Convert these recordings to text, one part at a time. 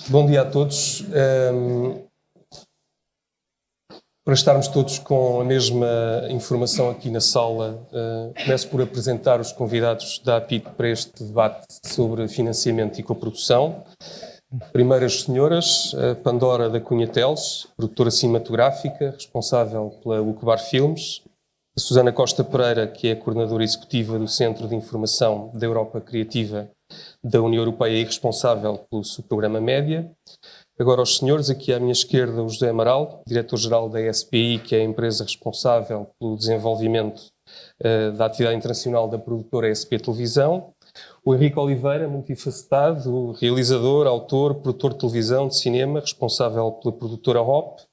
Bom dia a todos. Para estarmos todos com a mesma informação aqui na sala, começo por apresentar os convidados da APIC para este debate sobre financiamento e coprodução. Primeiro as senhoras, a Pandora da Cunha Teles, produtora cinematográfica, responsável pela Ucubar Filmes. A Susana Costa Pereira, que é a coordenadora executiva do Centro de Informação da Europa Criativa da União Europeia e responsável pelo subprograma Média. Agora aos senhores, aqui à minha esquerda o José Amaral, diretor-geral da SPI, que é a empresa responsável pelo desenvolvimento da atividade internacional da produtora SP Televisão. O Henrique Oliveira, multifacetado, realizador, autor, produtor de televisão, de cinema, responsável pela produtora HOP.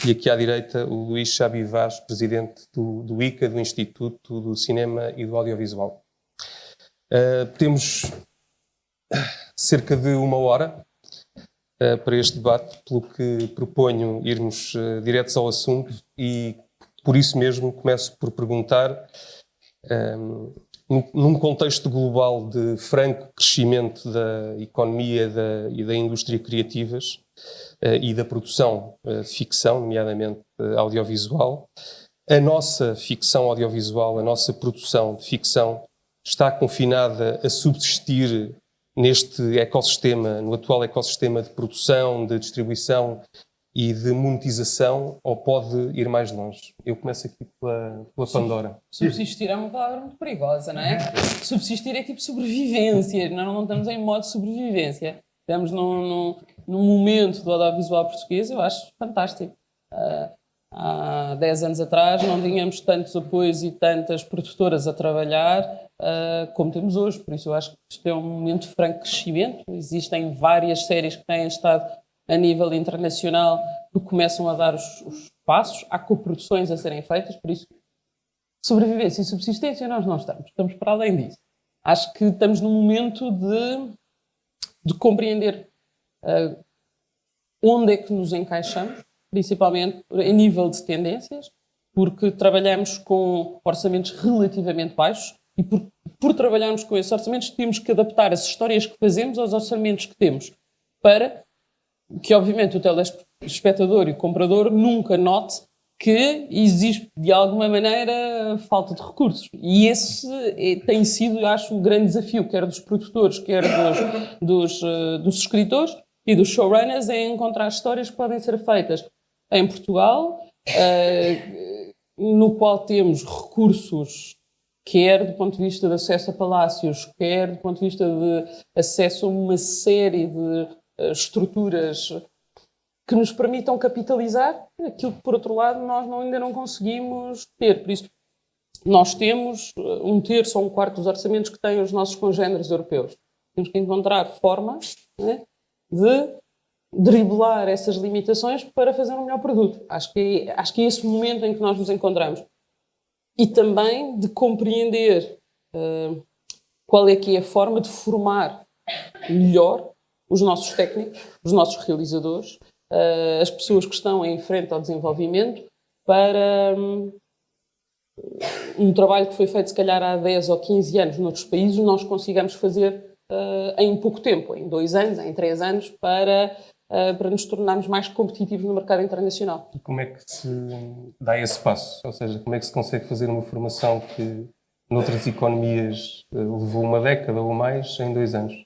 E aqui à direita o Luís Xabi Vaz, presidente do ICA, do Instituto do Cinema e do Audiovisual. Temos cerca de 1 hora para este debate, pelo que proponho irmos diretos ao assunto e, por isso mesmo, começo por perguntar, num contexto global de franco crescimento da economia e da indústria criativas e da produção de ficção, nomeadamente audiovisual, a nossa ficção audiovisual, a nossa produção de ficção está confinada a subsistir neste ecossistema, no atual ecossistema de produção, de distribuição e de monetização, ou pode ir mais longe? Eu começo aqui pela Pandora. Subsistir é uma palavra muito perigosa, não é? Subsistir é tipo sobrevivência, nós não estamos em modo de sobrevivência. Estamos num momento do audiovisual português, eu acho fantástico. Há 10 anos atrás não tínhamos tantos apoios e tantas produtoras a trabalhar como temos hoje, por isso eu acho que isto é um momento de franco crescimento. Existem várias séries que têm estado a nível internacional que começam a dar os passos, há coproduções a serem feitas, por isso sobrevivência e subsistência nós não estamos para além disso. Acho que estamos num momento de compreender onde é que nos encaixamos, principalmente em nível de tendências, porque trabalhamos com orçamentos relativamente baixos e por trabalharmos com esses orçamentos temos que adaptar as histórias que fazemos aos orçamentos que temos, para que obviamente o telespectador e o comprador nunca note que existe de alguma maneira falta de recursos. E esse tem sido, eu acho, um grande desafio, quer dos produtores, quer dos escritores e dos showrunners, em encontrar histórias que podem ser feitas em Portugal, no qual temos recursos, quer do ponto de vista de acesso a palácios, quer do ponto de vista de acesso a uma série de estruturas que nos permitam capitalizar aquilo que, por outro lado, nós ainda não conseguimos ter. Por isso, nós temos 1/3 ou 1/4 dos orçamentos que têm os nossos congêneres europeus. Temos que encontrar formas, né, de driblar essas limitações para fazer um melhor produto. Acho que é esse momento em que nós nos encontramos. E também de compreender qual é que é a forma de formar melhor os nossos técnicos, os nossos realizadores, as pessoas que estão em frente ao desenvolvimento, para um trabalho que foi feito se calhar há 10 ou 15 anos noutros países, nós consigamos fazer em pouco tempo, em 2 anos, em 3 anos, para nos tornarmos mais competitivos no mercado internacional. E como é que se dá esse passo? Ou seja, como é que se consegue fazer uma formação que noutras economias levou 1 década ou mais em 2 anos?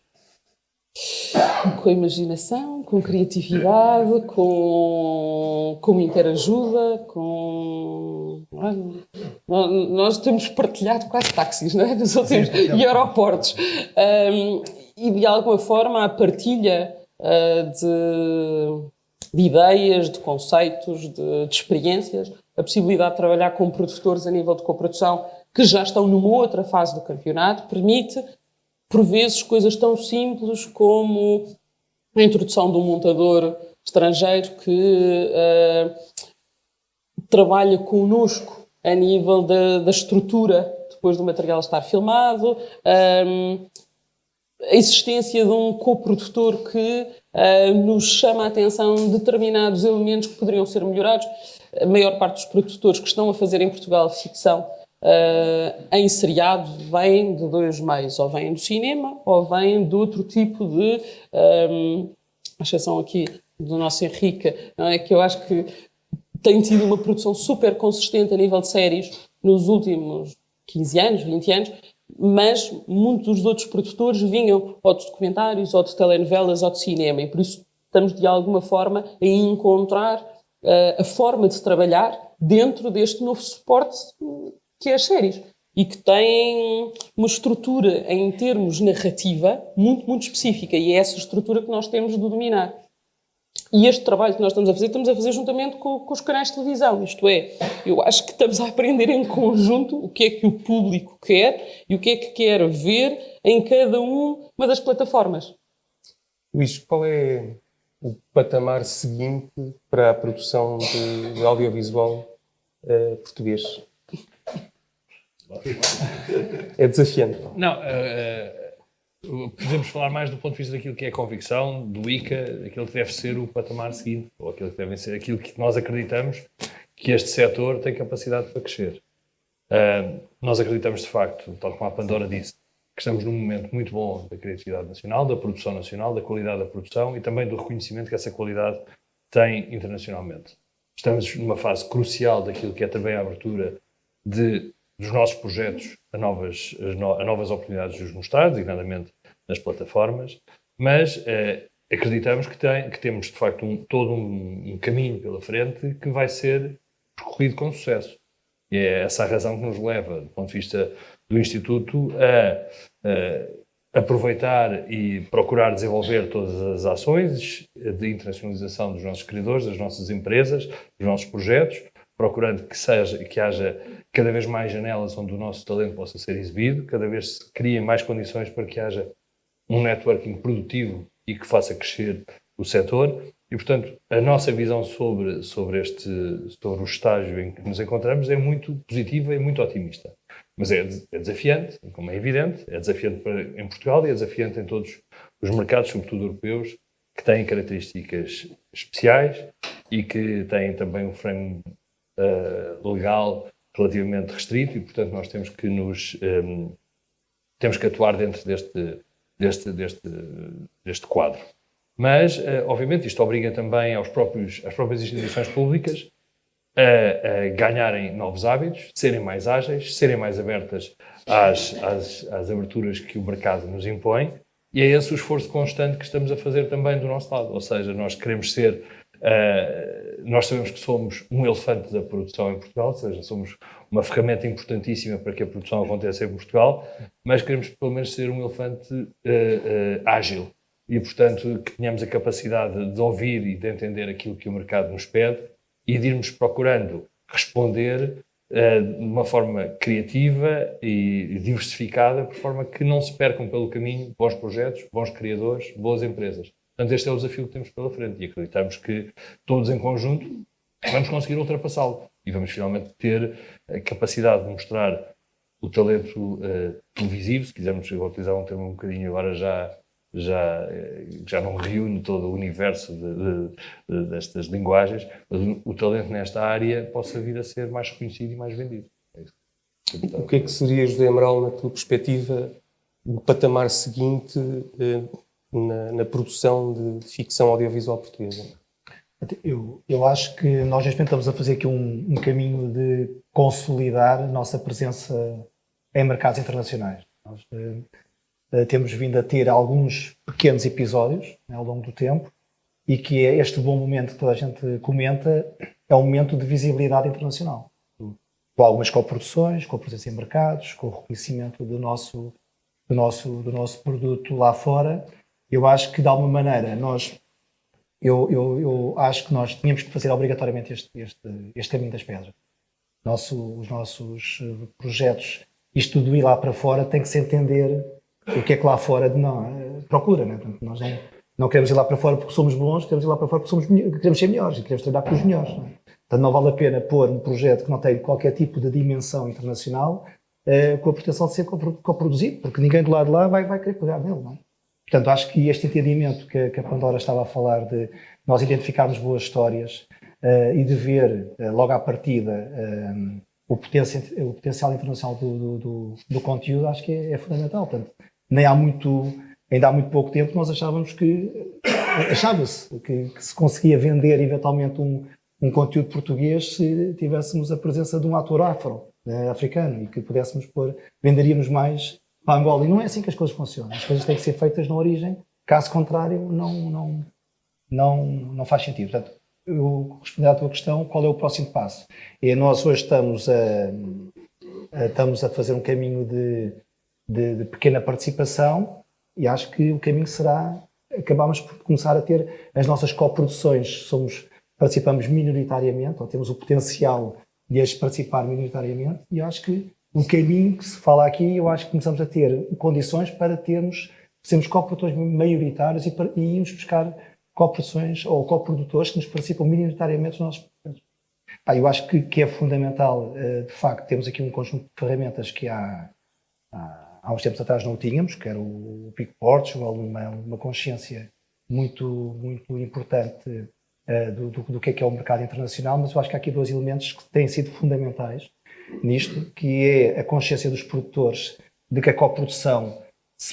Com imaginação, com criatividade, com interajuda, com... Nós temos partilhado quase táxis, não é? Nós só temos e aeroportos. E de alguma forma a partilha de ideias, de conceitos, de experiências, a possibilidade de trabalhar com produtores a nível de coprodução que já estão numa outra fase do campeonato, permite, por vezes, coisas tão simples como a introdução de um montador estrangeiro que trabalha connosco a nível da estrutura depois do material estar filmado, a existência de um coprodutor que nos chama a atenção determinados elementos que poderiam ser melhorados. A maior parte dos produtores que estão a fazer em Portugal ficção em seriado vêm de 2 meios, ou vêm do cinema ou vêm de outro tipo de à exceção aqui do nosso Henrique, não é? Que eu acho que tem tido uma produção super consistente a nível de séries nos últimos 15 anos, 20 anos, mas muitos dos outros produtores vinham ou de documentários, ou de telenovelas, ou de cinema, e por isso estamos de alguma forma a encontrar a forma de trabalhar dentro deste novo suporte que é as séries. E que tem uma estrutura em termos narrativa muito, muito específica, e é essa estrutura que nós temos de dominar. E este trabalho que nós estamos a fazer juntamente com os canais de televisão. Isto é, eu acho que estamos a aprender em conjunto o que é que o público quer e o que é que quer ver em cada uma das plataformas. Luís, qual é o patamar seguinte para a produção de audiovisual português? É desafiante. Não, podemos falar mais do ponto de vista daquilo que é a convicção, do ICA, aquilo que deve ser o patamar seguinte, ou aquilo que deve ser aquilo que nós acreditamos que este setor tem capacidade para crescer. Nós acreditamos, de facto, tal como a Pandora disse, que estamos num momento muito bom da criatividade nacional, da produção nacional, da qualidade da produção e também do reconhecimento que essa qualidade tem internacionalmente. Estamos numa fase crucial daquilo que é também a abertura dos nossos projetos a novas oportunidades de os mostrar, designadamente nas plataformas, mas acreditamos que temos, de facto, todo um caminho pela frente que vai ser percorrido com sucesso. E é essa a razão que nos leva, do ponto de vista do Instituto, a aproveitar e procurar desenvolver todas as ações de internacionalização dos nossos criadores, das nossas empresas, dos nossos projetos, procurando que haja cada vez mais janelas onde o nosso talento possa ser exibido, cada vez se criem mais condições para que haja um networking produtivo e que faça crescer o setor. E, portanto, a nossa visão sobre o estágio em que nos encontramos é muito positiva e muito otimista. Mas é desafiante, como é evidente, é desafiante em Portugal e é desafiante em todos os mercados, sobretudo europeus, que têm características especiais e que têm também um frame legal relativamente restrito e, portanto, nós temos que temos que atuar dentro deste quadro. Mas, obviamente, isto obriga também às próprias instituições públicas a ganharem novos hábitos, serem mais ágeis, serem mais abertas às aberturas que o mercado nos impõe, e é esse o esforço constante que estamos a fazer também do nosso lado. Ou seja, nós queremos ser... nós sabemos que somos um elefante da produção em Portugal, ou seja, somos uma ferramenta importantíssima para que a produção aconteça em Portugal, mas queremos pelo menos ser um elefante ágil e, portanto, que tenhamos a capacidade de ouvir e de entender aquilo que o mercado nos pede e de irmos procurando responder de uma forma criativa e diversificada, por forma que não se percam pelo caminho bons projetos, bons criadores, boas empresas. Portanto, este é o desafio que temos pela frente e acreditamos que todos em conjunto vamos conseguir ultrapassá-lo e vamos finalmente ter a capacidade de mostrar o talento televisivo, se quisermos utilizar um termo um bocadinho agora já não reúne todo o universo destas linguagens, mas o talento nesta área possa vir a ser mais reconhecido e mais vendido. É isso. O que é que seria, José Amaral, na tua perspectiva, o patamar seguinte na produção de ficção audiovisual portuguesa? Eu acho que nós neste momento estamos a fazer aqui um caminho de consolidar a nossa presença em mercados internacionais. Nós temos vindo a ter alguns pequenos episódios, né, ao longo do tempo, e que é este bom momento que toda a gente comenta, é um momento de visibilidade internacional. Com algumas coproduções, com a presença em mercados, com o reconhecimento do nosso produto lá fora. Eu acho que, de alguma maneira, eu acho que nós tínhamos que fazer obrigatoriamente este caminho das pedras. Os nossos projetos, isto de ir lá para fora, tem que se entender o que é que lá fora procura. Né? Portanto, nós não queremos ir lá para fora porque somos bons, queremos ir lá para fora porque queremos ser melhores e queremos trabalhar com os melhores. Não é? Portanto, não vale a pena pôr um projeto que não tem qualquer tipo de dimensão internacional com a pretensão de ser coproduzido, porque ninguém do lado de lá vai querer pegar nele. Não é? Portanto, acho que este entendimento que a Pandora estava a falar de nós identificarmos boas histórias e de ver logo à partida o potencial internacional do conteúdo, acho que é fundamental. Portanto, ainda há muito pouco tempo nós achávamos que achava-se que se conseguia vender eventualmente um conteúdo português se tivéssemos a presença de um ator africano, e que pudéssemos venderíamos mais para Angola. E não é assim que as coisas funcionam. As coisas têm que ser feitas na origem, caso contrário, não faz sentido. Portanto, eu responder à tua questão, qual é o próximo passo? Nós hoje estamos a fazer um caminho de pequena participação, e acho que o caminho será, acabamos por começar a ter as nossas coproduções, participamos minoritariamente, ou temos o potencial de as participar minoritariamente, e acho que o caminho que se fala aqui, eu acho que começamos a ter condições para sermos coprodutores maioritários e irmos buscar coproduções ou coprodutores que nos participam minoritariamente nos nossos projetos. Eu acho que é fundamental, de facto, temos aqui um conjunto de ferramentas que há uns tempos atrás não tínhamos, que era o Peak Portugal, uma consciência muito, muito importante do que é o mercado internacional, mas eu acho que há aqui dois elementos que têm sido fundamentais nisto, que é a consciência dos produtores de que a coprodução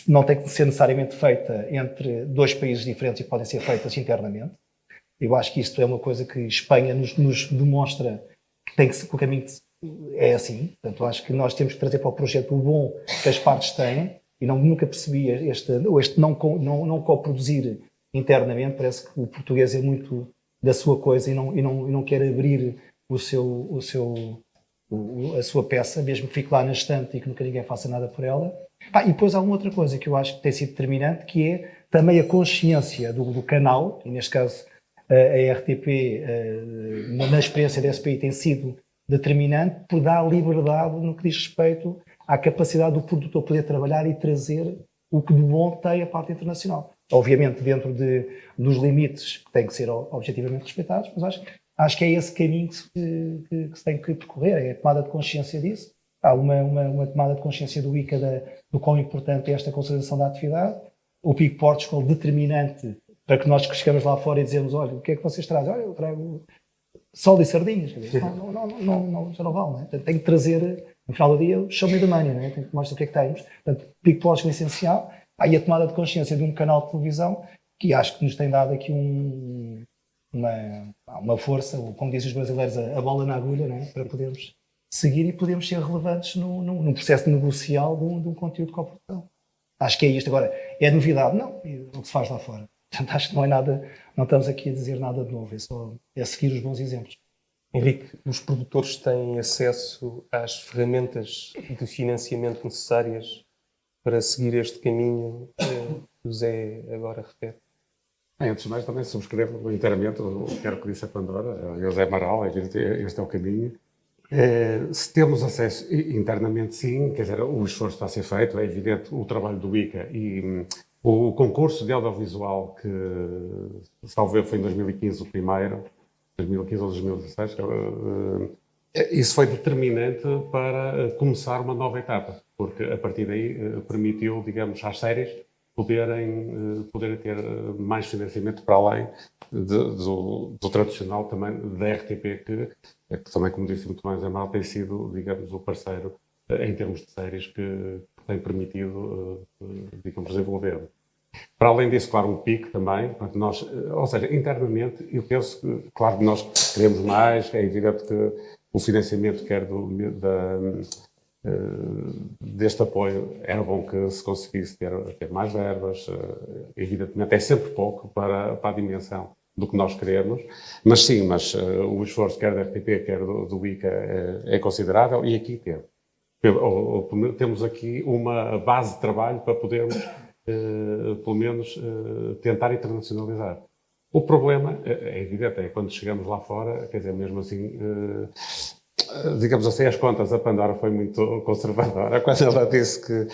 não tem que ser necessariamente feita entre dois países diferentes e podem ser feitas internamente. Eu acho que isto é uma coisa que Espanha nos demonstra que o caminho é assim. Portanto, eu acho que nós temos que trazer para o projeto o bom que as partes têm, e nunca percebi este não coproduzir internamente. Parece que o português é muito da sua coisa e não quer abrir a sua peça, mesmo que fique lá na estante e que nunca ninguém faça nada por ela. E depois há uma outra coisa que eu acho que tem sido determinante, que é também a consciência do canal, e neste caso a RTP, na experiência da SPI, tem sido determinante por dar liberdade no que diz respeito à capacidade do produtor poder trabalhar e trazer o que de bom tem a parte internacional. Obviamente dentro dos limites que têm que ser objetivamente respeitados, mas acho que é esse caminho que se tem que percorrer, é a tomada de consciência disso. Há uma tomada de consciência do ICA do quão importante é esta consolidação da atividade. O Peak Portugal no para que nós que chegamos lá fora e dizemos, olha, o que é que vocês trazem? Olha, eu trago sol e sardinhas. Não, já não vale, não é? Portanto, tem que trazer, no final do dia, show me the money, não é? Tem que mostrar o que é que temos. Portanto, Peak Portugal é essencial. E a tomada de consciência de um canal de televisão, que acho que nos tem dado aqui uma força, como dizem os brasileiros, a bola na agulha, não é? Para podermos seguir e podermos ser relevantes num processo negocial de um conteúdo de coprodução. Acho que é isto. Agora, é novidade? Não, é o que se faz lá fora. Portanto, acho que não é nada, não estamos aqui a dizer nada de novo, é seguir os bons exemplos. Henrique, os produtores têm acesso às ferramentas de financiamento necessárias para seguir este caminho que o Zé agora refere? Antes de mais, também subscrevo inteiramente o que disse a Pandora, e o Zé Amaral, este é o caminho. Se temos acesso internamente, sim, quer dizer, o esforço está a ser feito, é evidente o trabalho do ICA e o concurso de audiovisual, que salvo foi em 2015 o primeiro, 2015 ou 2016, isso foi determinante para começar uma nova etapa, porque a partir daí permitiu, digamos, às séries poderem ter mais financiamento para além do tradicional também da RTP, que também, como disse muito bem, Zé Mal, tem sido, digamos, o parceiro em termos de séries que tem permitido, digamos, desenvolver. Para além disso, claro, o PIC também, ou seja, internamente, eu penso que, claro, nós queremos mais, é evidente que o financiamento quer deste apoio, era bom que se conseguisse ter mais verbas, evidentemente é sempre pouco para a dimensão do que nós queremos, mas sim, o esforço quer da RTP, quer do ICA é considerável, e aqui temos aqui uma base de trabalho para podermos, pelo menos, tentar internacionalizar. O problema, é evidente, é quando chegamos lá fora, quer dizer, mesmo assim, digamos assim, as contas, a Pandora foi muito conservadora quando ela disse que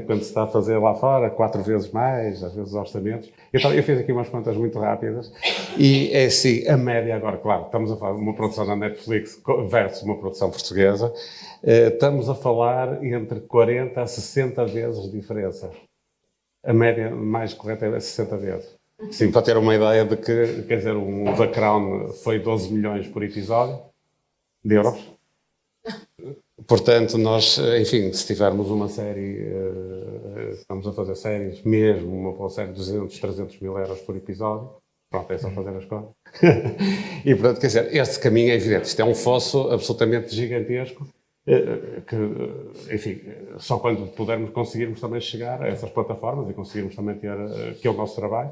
quando se está a fazer lá fora 4 vezes mais, às vezes os orçamentos. Então, eu fiz aqui umas contas muito rápidas e é assim, a média agora, claro, estamos a falar de uma produção da Netflix versus uma produção portuguesa, estamos a falar entre 40 a 60 vezes de diferença. A média mais correta é 60 vezes. Sim, para ter uma ideia de que, quer dizer, o The Crown foi 12 milhões por episódio, de euros. Portanto, nós, enfim, se tivermos uma série, estamos a fazer séries, mesmo uma série de 200, 300 mil euros por episódio, pronto, é só fazer as contas. E, portanto, quer dizer, este caminho é evidente. Isto é um fosso absolutamente gigantesco, que, enfim, só quando conseguirmos também chegar a essas plataformas e conseguirmos também ter, que é o nosso trabalho.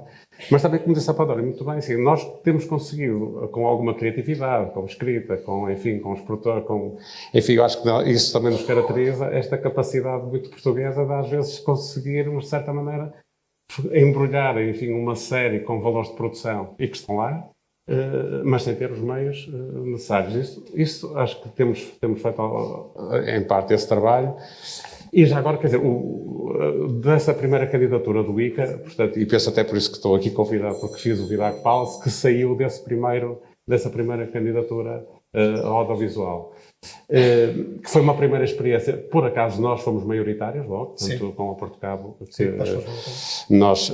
Mas também, como disse a Pandora, muito bem, assim, nós temos conseguido, com alguma criatividade, com escrita, enfim, com os produtores, enfim, eu acho que isso também nos caracteriza, esta capacidade muito portuguesa de, às vezes, conseguirmos, de certa maneira, embrulhar, enfim, uma série com valores de produção e que estão lá, mas sem ter os meios necessários. Isso acho que temos feito, em parte, esse trabalho. E já agora, quer dizer, dessa primeira candidatura do ICA, portanto, e penso até por isso que estou aqui convidado, porque fiz o Vidac Palace, que saiu dessa primeira candidatura ao audiovisual. Que foi uma primeira experiência, por acaso nós fomos maioritários logo, portanto, com a Porto Cabo, nós,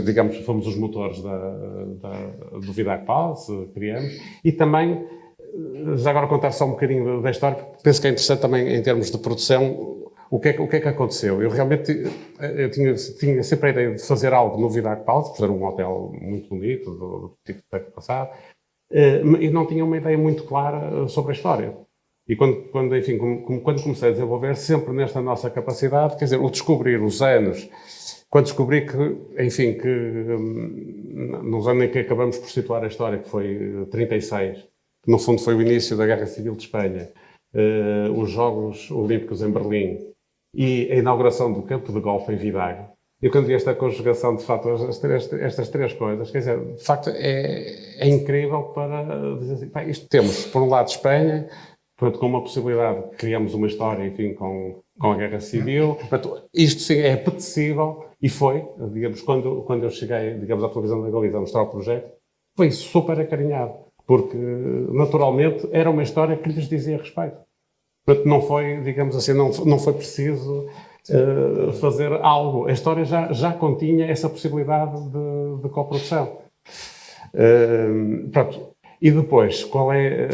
digamos, fomos os motores do Vidac Palace, criamos, e também, já agora contar só um bocadinho da história, porque penso que é interessante também em termos de produção. O que é que aconteceu? Eu realmente tinha sempre a ideia de fazer algo no Vidac Palace, fazer um hotel muito bonito, do tipo do século passado, e não tinha uma ideia muito clara sobre a história. E quando comecei a desenvolver, sempre nesta nossa capacidade, quer dizer, o descobrir os anos, quando descobri que, enfim, que nos anos em que acabamos por situar a história, que foi 36, que no fundo foi o início da Guerra Civil de Espanha, os Jogos Olímpicos em Berlim e a inauguração do campo de golfe em Vidago. E quando vi esta conjugação, de facto, estas três coisas, quer dizer, de facto, é incrível para dizer assim, bem, isto temos, por um lado, Espanha, portanto, com uma possibilidade, criamos uma história, enfim, com a Guerra Civil, portanto, isto sim é apetecível, e foi, digamos, quando eu cheguei, digamos, à televisão da Galiza a mostrar o projeto, foi super acarinhado, porque, naturalmente, era uma história que lhes dizia respeito. Portanto, não foi, digamos assim, não foi preciso fazer algo. A história já continha essa possibilidade de coprodução. Pronto. E depois, qual é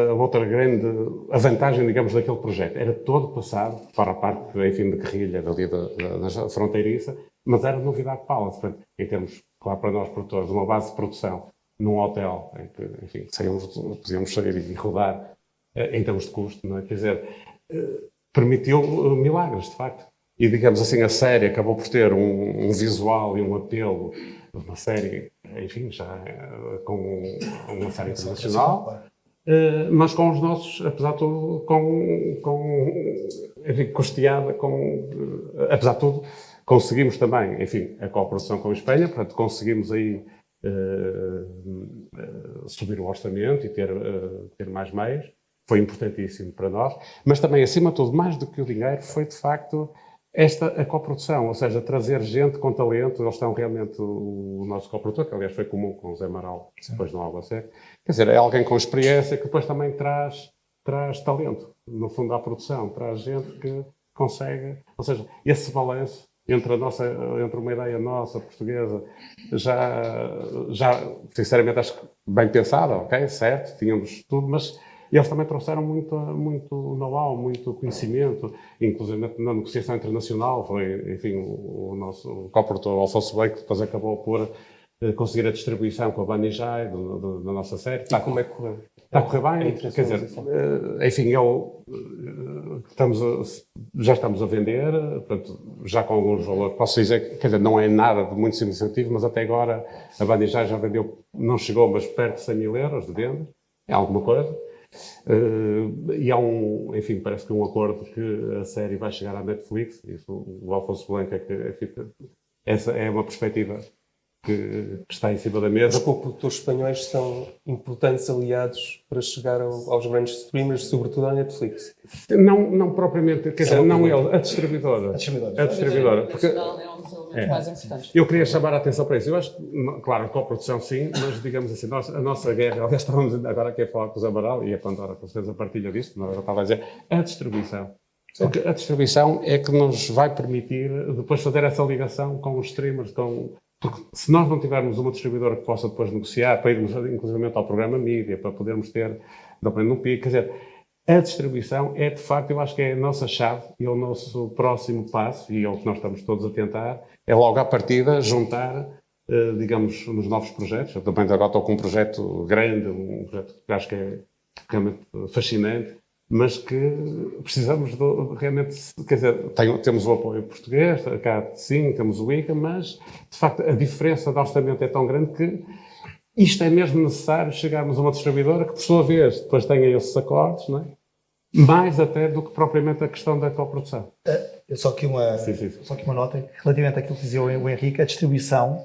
a outra grande vantagem, digamos, daquele projeto? Era todo passado para a parte, enfim, de guerrilha ali da fronteiriça, mas era novidade Palace. Portanto, em termos, claro, para nós produtores, uma base de produção num hotel em que, enfim, podíamos sair e rodar em termos de custo, não é? Quer dizer, permitiu milagres, de facto. E, digamos assim, a série acabou por ter um visual e um apelo de uma série, enfim, já com uma série internacional, mas com os nossos, apesar de tudo, enfim, custeada, apesar de tudo, conseguimos também, enfim, a cooperação com a Espanha, portanto, conseguimos aí subir o orçamento e ter mais meios. Foi importantíssimo para nós, mas também, acima de tudo, mais do que o dinheiro, foi de facto a coprodução, ou seja, trazer gente com talento. Eles estão realmente, o nosso coprodutor, que aliás foi comum com o Zé Amaral, depois no Água Seca, quer dizer, é alguém com experiência que depois também traz talento, no fundo, à produção, traz gente que consegue, ou seja, esse balanço entre uma ideia nossa, portuguesa, já sinceramente acho que bem pensada, ok, certo, tínhamos tudo, mas eles também trouxeram muito know-how, muito conhecimento, inclusive na negociação internacional. Foi, enfim, o nosso coprodutor Alfonso Bey, que depois acabou por conseguir a distribuição com a Banijay da nossa série. E como é que correu? Está a correr bem, quer dizer, enfim, já estamos a vender, portanto, já com alguns valores, posso dizer, quer dizer, não é nada de muito significativo, mas até agora a Banijay já vendeu, não chegou, mas perto de 100 mil euros de venda, é alguma coisa. E há enfim, parece que um acordo que a série vai chegar à Netflix, isso o Alfonso Blanca, essa é uma perspectiva que está em cima da mesa. Os coprodutores espanhóis são importantes aliados para chegar aos grandes streamers, sobretudo à Netflix. Não propriamente, quer dizer, não ele, a distribuidora. Porque, é um dos elementos mais importantes. eu queria chamar a atenção para isso. Eu acho que, claro, a coprodução sim, mas digamos assim, a nossa guerra, aliás, estávamos agora aqui a falar com o Zé Amaral, e a Pandora com certeza partilha disto, não, eu estava a dizer, a distribuição. Porque a distribuição é que nos vai permitir depois fazer essa ligação com os streamers, porque se nós não tivermos uma distribuidora que possa depois negociar, para irmos inclusivamente ao programa mídia, para podermos ter, no pico, quer dizer, A distribuição é, de facto, eu acho que é a nossa chave e é o nosso próximo passo, e é o que nós estamos todos a tentar, é logo à partida juntar, digamos, nos novos projetos. Eu também agora estou com um projeto grande, um projeto que acho que é realmente fascinante, mas que precisamos realmente, quer dizer, temos o apoio português, cá sim, temos o ICA, mas, de facto, a diferença de orçamento é tão grande que isto é mesmo necessário chegarmos a uma distribuidora que, por sua vez, depois tenha esses acordos, não é? Mais até do que propriamente a questão da coprodução. Só que uma nota, relativamente àquilo que dizia o Henrique, a distribuição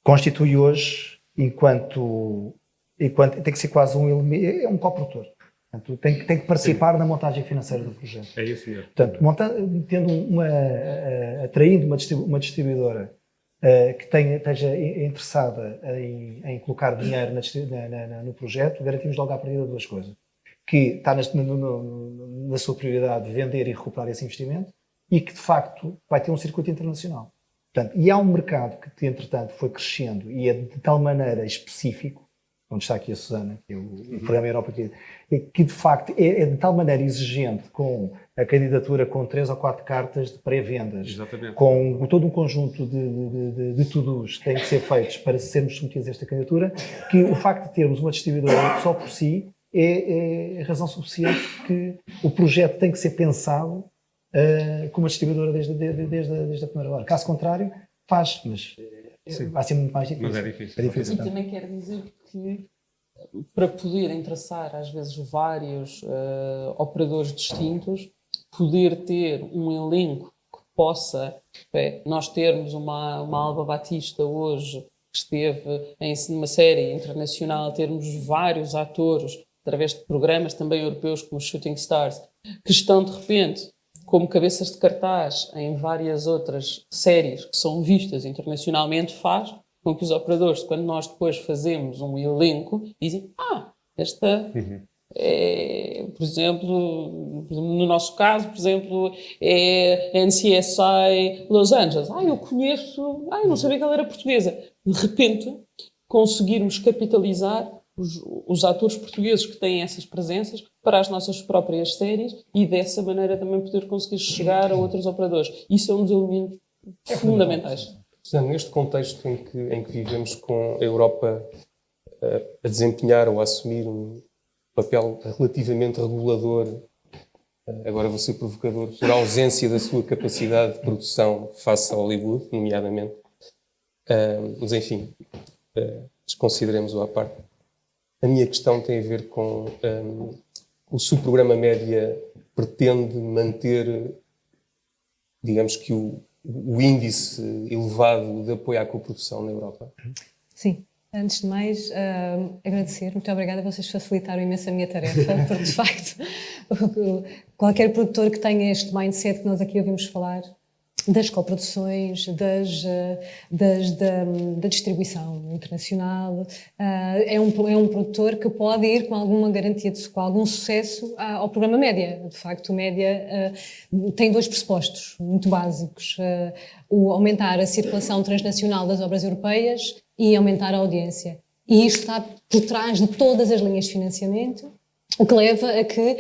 constitui hoje, enquanto tem que ser quase um coprodutor. Portanto, tem que participar na montagem financeira do projeto. É isso mesmo. Portanto, atraindo uma distribuidora que esteja interessada em colocar dinheiro no projeto, garantimos logo à partida duas coisas. Que está na sua prioridade vender e recuperar esse investimento e que, de facto, vai ter um circuito internacional. Portanto, e há um mercado que, entretanto, foi crescendo e é de tal maneira específico, onde está aqui a Susana, que é o programa Europa, que de facto é de tal maneira exigente, com a candidatura com 3 ou 4 cartas de pré-vendas, com todo um conjunto de to-dos que têm que ser feitos para sermos submetidos a esta candidatura, que o facto de termos uma distribuidora só por si é razão suficiente que o projeto tem que ser pensado como uma distribuidora desde a primeira hora. Caso contrário, faz, mas vai ser muito mais difícil. Mas é difícil. E também quer dizer que, para poder interessar, às vezes, vários operadores distintos, poder ter um elenco que possa, nós termos uma Alba Batista hoje, que esteve em uma série internacional, termos vários atores, através de programas também europeus como os Shooting Stars, que estão, de repente, como cabeças de cartaz em várias outras séries que são vistas internacionalmente, faz com que os operadores, quando nós depois fazemos um elenco, dizem, esta é, por exemplo, no nosso caso, por exemplo, é NCSI Los Angeles. Eu conheço, eu não sabia que ela era portuguesa. De repente, conseguirmos capitalizar os atores portugueses que têm essas presenças para as nossas próprias séries e dessa maneira também poder conseguir chegar a outros operadores. Isso é um dos elementos fundamentais. Neste contexto em que vivemos, com a Europa a desempenhar ou a assumir um papel relativamente regulador, agora vou ser provocador, por ausência da sua capacidade de produção face a Hollywood, nomeadamente, mas enfim, desconsideremos-o à parte. A minha questão tem a ver com o seu programa média pretende manter, digamos que o índice elevado de apoio à coprodução na Europa? Sim. Antes de mais, agradecer. Muito obrigada, vocês facilitaram imenso a minha tarefa, porque de facto qualquer produtor que tenha este mindset que nós aqui ouvimos falar, das coproduções, da distribuição internacional, é um produtor que pode ir com alguma garantia, com algum sucesso ao programa Média. De facto, o Média tem 2 pressupostos muito básicos. O aumentar a circulação transnacional das obras europeias e aumentar a audiência. E isto está por trás de todas as linhas de financiamento, o que leva a que,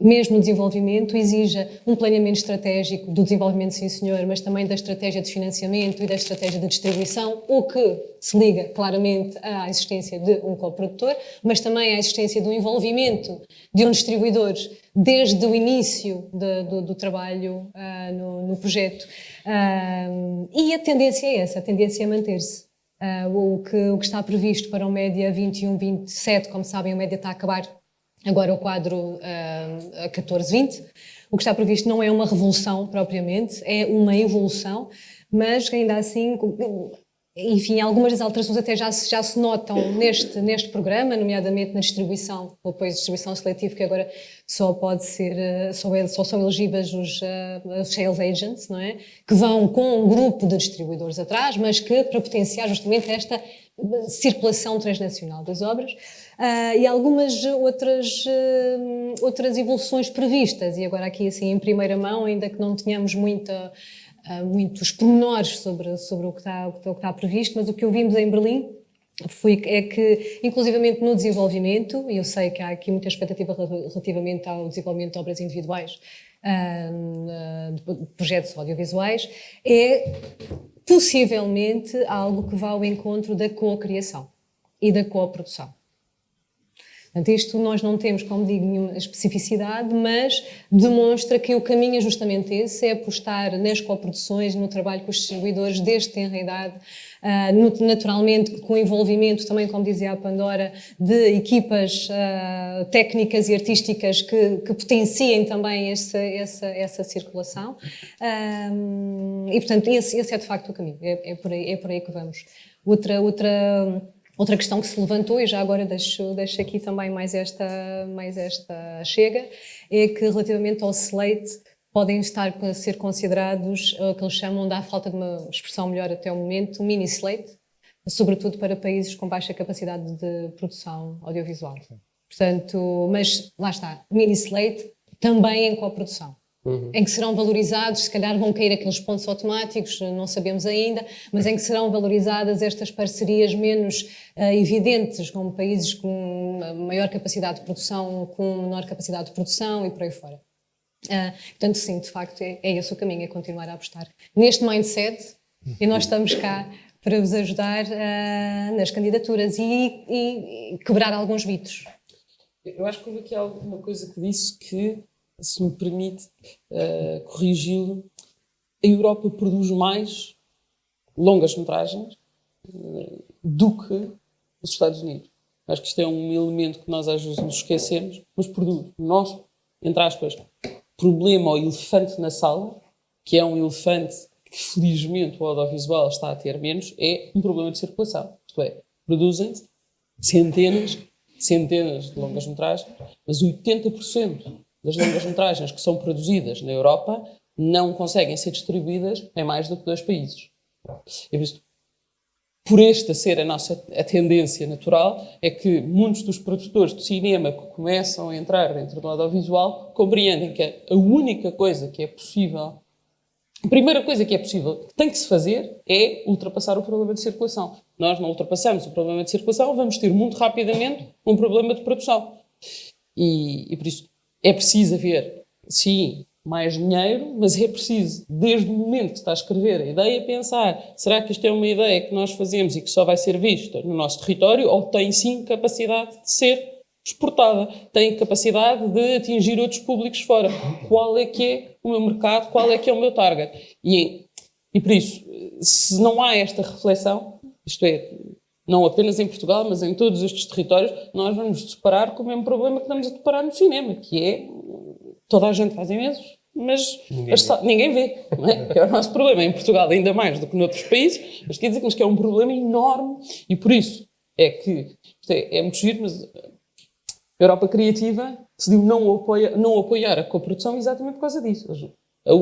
mesmo no desenvolvimento, exija um planeamento estratégico do desenvolvimento, sim senhor, mas também da estratégia de financiamento e da estratégia de distribuição, o que se liga claramente à existência de um coprodutor, mas também à existência do envolvimento de um distribuidor desde o início do trabalho no projeto. E a tendência é essa, a tendência é manter-se. O que está previsto para o Média 21-27, como sabem, o Média está a acabar agora o quadro 14-20. O que está previsto não é uma revolução propriamente, é uma evolução, mas ainda assim, enfim, algumas das alterações até já se notam neste programa, nomeadamente na distribuição, o apoio de distribuição seletivo, que agora só pode ser, só são elegíveis os sales agents, não é? Que vão com um grupo de distribuidores atrás, mas que para potenciar justamente esta circulação transnacional das obras. E algumas outras evoluções previstas, e agora aqui assim em primeira mão, ainda que não tenhamos muitos pormenores sobre o que está previsto, mas o que ouvimos em Berlim é que, inclusivamente no desenvolvimento, e eu sei que há aqui muita expectativa relativamente ao desenvolvimento de obras individuais, de projetos audiovisuais, é possivelmente algo que vá ao encontro da co-criação e da co-produção. Portanto, isto nós não temos, como digo, nenhuma especificidade, mas demonstra que o caminho é justamente esse, é apostar nas coproduções, no trabalho com os distribuidores desde tenra idade, naturalmente com o envolvimento também, como dizia a Pandora, de equipas técnicas e artísticas que potenciem também essa circulação. E, portanto, esse é de facto o caminho, é por aí que vamos. Outra questão que se levantou, e já agora deixo aqui também mais esta chega, é que relativamente ao slate podem estar a ser considerados o que eles chamam, à falta de uma expressão melhor até o momento, mini slate, sobretudo para países com baixa capacidade de produção audiovisual. Portanto, mas lá está, mini slate também em coprodução. Em que serão valorizados, se calhar vão cair aqueles pontos automáticos, não sabemos ainda, mas em que serão valorizadas estas parcerias menos evidentes, com países com maior capacidade de produção, com menor capacidade de produção e por aí fora. Portanto, sim, de facto, é esse o caminho, é continuar a apostar neste mindset, e nós estamos cá para vos ajudar nas candidaturas e quebrar alguns mitos. Eu acho que houve aqui alguma coisa que disse que, se me permite corrigi-lo, a Europa produz mais longas-metragens do que os Estados Unidos. Acho que isto é um elemento que nós às vezes nos esquecemos, mas produz. O nosso, entre aspas, problema ou elefante na sala, que é um elefante que felizmente o audiovisual está a ter menos, é um problema de circulação. Isto é, produzem-se centenas de longas-metragens, mas 80% das longas-metragens que são produzidas na Europa não conseguem ser distribuídas em mais do que 2 países. É por esta ser a tendência natural, é que muitos dos produtores de cinema que começam a entrar dentro do audiovisual compreendem que a única coisa que é possível, a primeira coisa que é possível, que tem que se fazer, é ultrapassar o problema de circulação. Nós não ultrapassamos o problema de circulação, vamos ter muito rapidamente um problema de produção. E por isso é preciso haver, sim, mais dinheiro, mas é preciso, desde o momento que se está a escrever a ideia, pensar, será que isto é uma ideia que nós fazemos e que só vai ser vista no nosso território, ou tem sim capacidade de ser exportada, tem capacidade de atingir outros públicos fora? Qual é que é o meu mercado, qual é que é o meu target? E por isso, se não há esta reflexão, isto é, não apenas em Portugal, mas em todos estes territórios, nós vamos nos deparar com o mesmo problema que estamos a deparar no cinema, que é, toda a gente faz imensos, mas ninguém vê. Não é? É o nosso problema. Em Portugal, ainda mais do que noutros países, mas quer dizer que é um problema enorme, e por isso é que, é muito giro, mas a Europa Criativa decidiu não apoiar a coprodução exatamente por causa disso.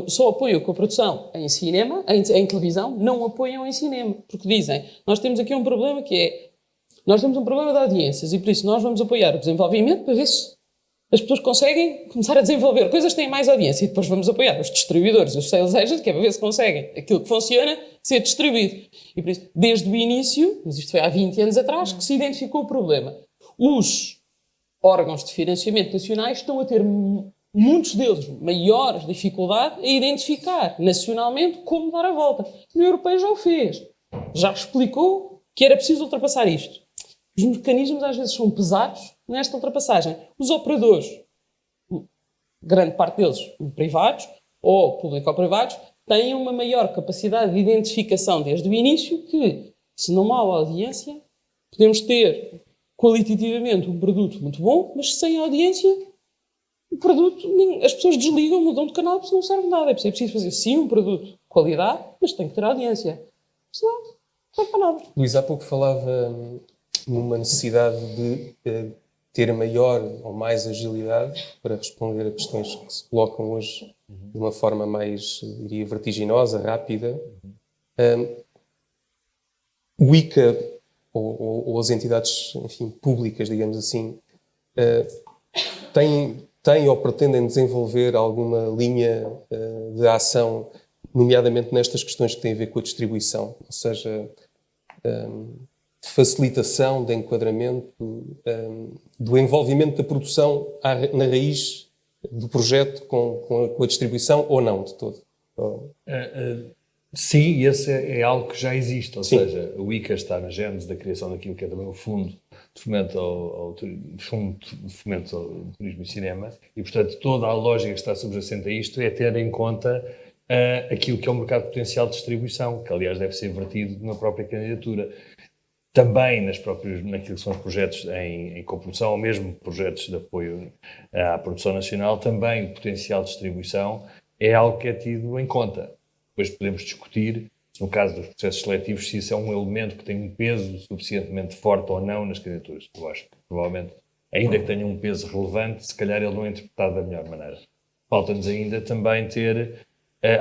Só apoiam a coprodução em cinema, em televisão, não apoiam em cinema, porque dizem, nós temos aqui um problema que é, nós temos um problema de audiências e por isso nós vamos apoiar o desenvolvimento para ver se as pessoas conseguem começar a desenvolver coisas que têm mais audiência, e depois vamos apoiar os distribuidores, os sales agents, que é para ver se conseguem aquilo que funciona ser distribuído. E por isso, desde o início, mas isto foi há 20 anos atrás, que se identificou o problema. Os órgãos de financiamento nacionais estão a ter, muitos deles, maiores dificuldade a identificar nacionalmente como dar a volta. A União Europeia já o fez. Já explicou que era preciso ultrapassar isto. Os mecanismos às vezes são pesados nesta ultrapassagem. Os operadores, grande parte deles privados, ou público-privados, têm uma maior capacidade de identificação desde o início que, se não há audiência, podemos ter qualitativamente um produto muito bom, mas sem audiência, o produto, as pessoas desligam, mudam de canal porque não serve nada. É preciso fazer sim um produto de qualidade, mas tem que ter audiência. Senão, não serve para nada. Luís, há pouco falava numa necessidade de ter maior ou mais agilidade para responder a questões que se colocam hoje de uma forma mais, diria, vertiginosa, rápida. O ICA, ou as entidades, enfim, públicas, digamos assim, têm ou pretendem desenvolver alguma linha de ação, nomeadamente nestas questões que têm a ver com a distribuição, ou seja, de facilitação, de enquadramento, do envolvimento da produção na raiz do projeto com a distribuição, ou não, de todo? Sim, esse é algo que já existe, ou Sim. seja, o ICA está na gênese da criação daquilo que é também o Fundo de Fomento ao Turismo e Cinema, e portanto toda a lógica que está subjacente a isto é ter em conta aquilo que é o mercado potencial de distribuição, que aliás deve ser vertido na própria candidatura. Também naquilo que são os projetos em coprodução, ou mesmo projetos de apoio à produção nacional, também o potencial de distribuição é algo que é tido em conta. Depois podemos discutir, no caso dos processos seletivos, se isso é um elemento que tem um peso suficientemente forte ou não nas candidaturas. Eu acho que, provavelmente, ainda que tenha um peso relevante, se calhar ele não é interpretado da melhor maneira. Falta-nos ainda também ter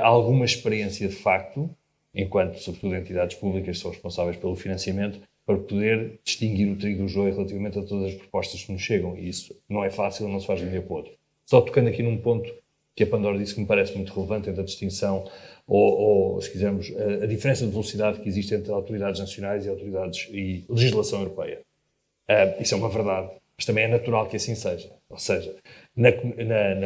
alguma experiência de facto, enquanto, sobretudo, entidades públicas são responsáveis pelo financiamento, para poder distinguir o trigo do joio relativamente a todas as propostas que nos chegam. E isso não é fácil, não se faz de um dia para o outro. Só tocando aqui num ponto que a Pandora disse que me parece muito relevante, entre a distinção ou se quisermos, a diferença de velocidade que existe entre autoridades nacionais e legislação europeia. Isso é uma verdade, mas também é natural que assim seja. Ou seja, na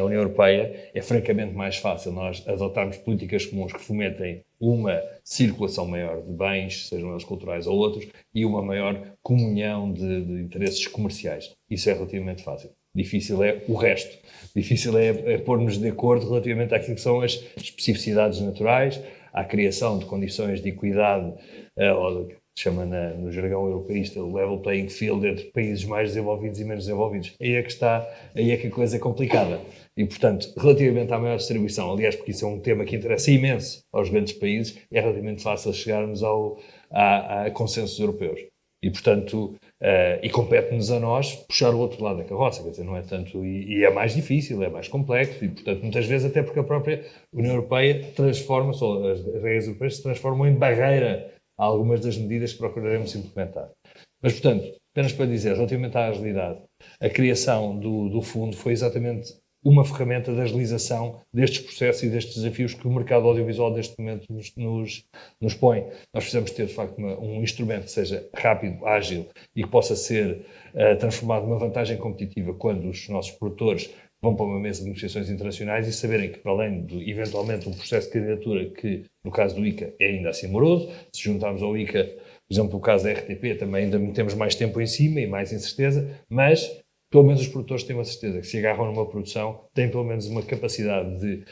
União Europeia é francamente mais fácil nós adotarmos políticas comuns que fomentem uma circulação maior de bens, sejam eles culturais ou outros, e uma maior comunhão de interesses comerciais. Isso é relativamente fácil. Difícil é o resto. Difícil é pôr-nos de acordo relativamente àquilo que são as especificidades naturais, à criação de condições de equidade, ou que se chama no jargão europeísta o level playing field entre países mais desenvolvidos e menos desenvolvidos. Aí é que a coisa é complicada. E, portanto, relativamente à maior distribuição, aliás, porque isso é um tema que interessa imenso aos grandes países, é relativamente fácil chegarmos a consensos europeus. E, portanto, e compete-nos a nós puxar o outro lado da carroça, quer dizer, não é tanto, e é mais difícil, é mais complexo, e, portanto, muitas vezes até porque a própria União Europeia transforma-se, ou as regras europeias se transformam em barreira a algumas das medidas que procuraremos implementar. Mas, portanto, apenas para dizer, relativamente à agilidade, a criação do fundo foi exatamente uma ferramenta de agilização destes processos e destes desafios que o mercado audiovisual neste momento nos põe. Nós precisamos ter, de facto, um instrumento que seja rápido, ágil e que possa ser transformado numa vantagem competitiva quando os nossos produtores vão para uma mesa de negociações internacionais e saberem que, para além de, eventualmente, um processo de candidatura que, no caso do ICA, é ainda assim moroso, se juntarmos ao ICA, por exemplo, no caso da RTP, também ainda temos mais tempo em cima e mais incerteza, mas pelo menos os produtores têm uma certeza que se agarram numa produção, têm pelo menos uma capacidade de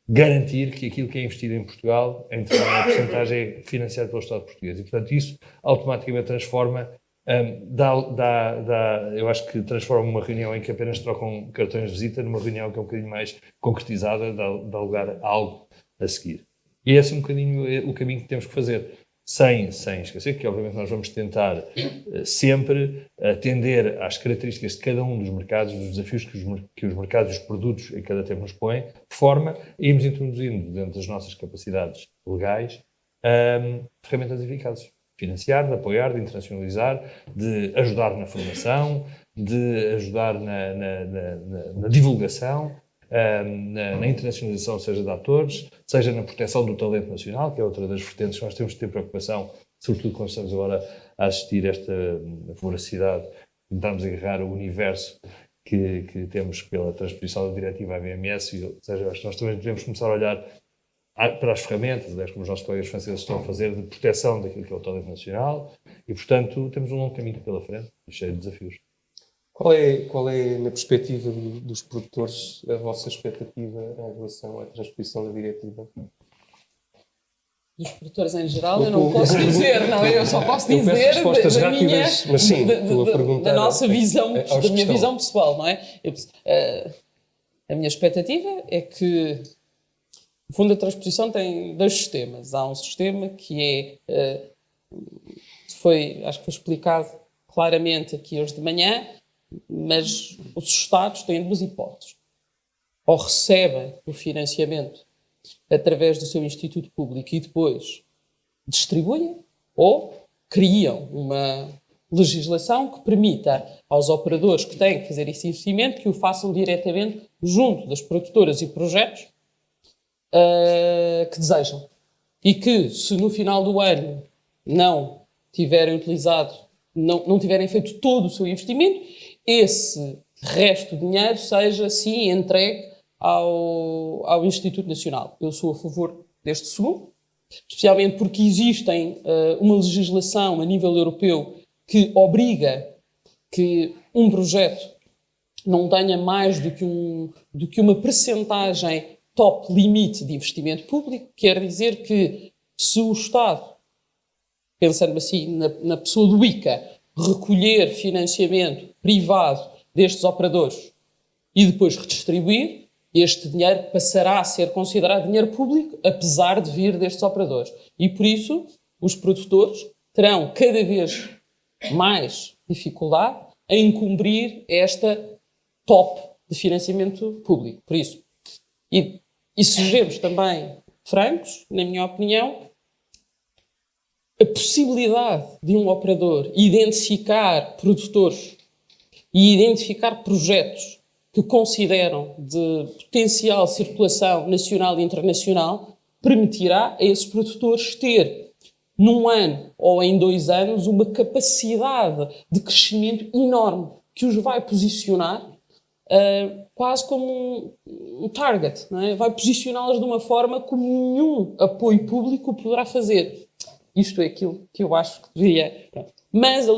garantir que aquilo que é investido em Portugal, em determinada porcentagem, é financiado pelo Estado português. E, portanto, isso automaticamente transforma, eu acho que transforma uma reunião em que apenas trocam cartões de visita numa reunião que é um bocadinho mais concretizada, dá lugar a algo a seguir. E esse é um bocadinho o caminho que temos que fazer. Sem esquecer que, obviamente, nós vamos tentar sempre atender às características de cada um dos mercados, dos desafios que os mercados e os produtos em cada tempo nos põem, de forma a irmos introduzindo, dentro das nossas capacidades legais, ferramentas eficazes. Financiar, de apoiar, de internacionalizar, de ajudar na formação, de ajudar na divulgação, na internacionalização, seja de atores, seja na proteção do talento nacional, que é outra das vertentes que nós temos de ter preocupação, sobretudo quando estamos agora a assistir a esta voracidade, tentamos agarrar o universo que temos pela transposição da diretiva AVMS, ou seja, acho que nós também devemos começar a olhar para as ferramentas, aliás, como os nossos colegas franceses estão a fazer, de proteção daquilo que é o talento nacional, e, portanto, temos um longo caminho pela frente, cheio de desafios. Qual é, na perspectiva dos produtores, a vossa expectativa em relação à transposição da diretiva? Dos produtores em geral, eu não posso dizer, não, eu só posso dizer respostas rápidas, mas sim, estou a perguntar da nossa visão, da minha estão. visão pessoal, não é? A minha expectativa é que o Fundo da Transposição tem dois sistemas. Há um sistema que acho que foi explicado claramente aqui hoje de manhã, mas os Estados têm duas hipóteses. Ou recebem o financiamento através do seu Instituto Público e depois distribuem, ou criam uma legislação que permita aos operadores que têm que fazer esse investimento que o façam diretamente junto das produtoras e projetos que desejam. E que, se no final do ano não tiverem utilizado não tiverem feito todo o seu investimento, esse resto de dinheiro seja, sim, entregue ao Instituto Nacional. Eu sou a favor deste segundo, especialmente porque existem uma legislação a nível europeu que obriga que um projeto não tenha mais do que uma percentagem top limite de investimento público. Quer dizer que se o Estado, pensando assim na pessoa do ICA, recolher financiamento privado destes operadores e depois redistribuir, este dinheiro passará a ser considerado dinheiro público, apesar de vir destes operadores. E por isso os produtores terão cada vez mais dificuldade em cumprir esta top de financiamento público. Por isso, e sejamos também francos, na minha opinião, a possibilidade de um operador identificar produtores e identificar projetos que consideram de potencial circulação nacional e internacional permitirá a esses produtores ter, num ano ou em 2 anos, uma capacidade de crescimento enorme que os vai posicionar quase como um target, não é? Vai posicioná-los de uma forma como nenhum apoio público poderá fazer. Isto é aquilo que eu acho que deveria. Mas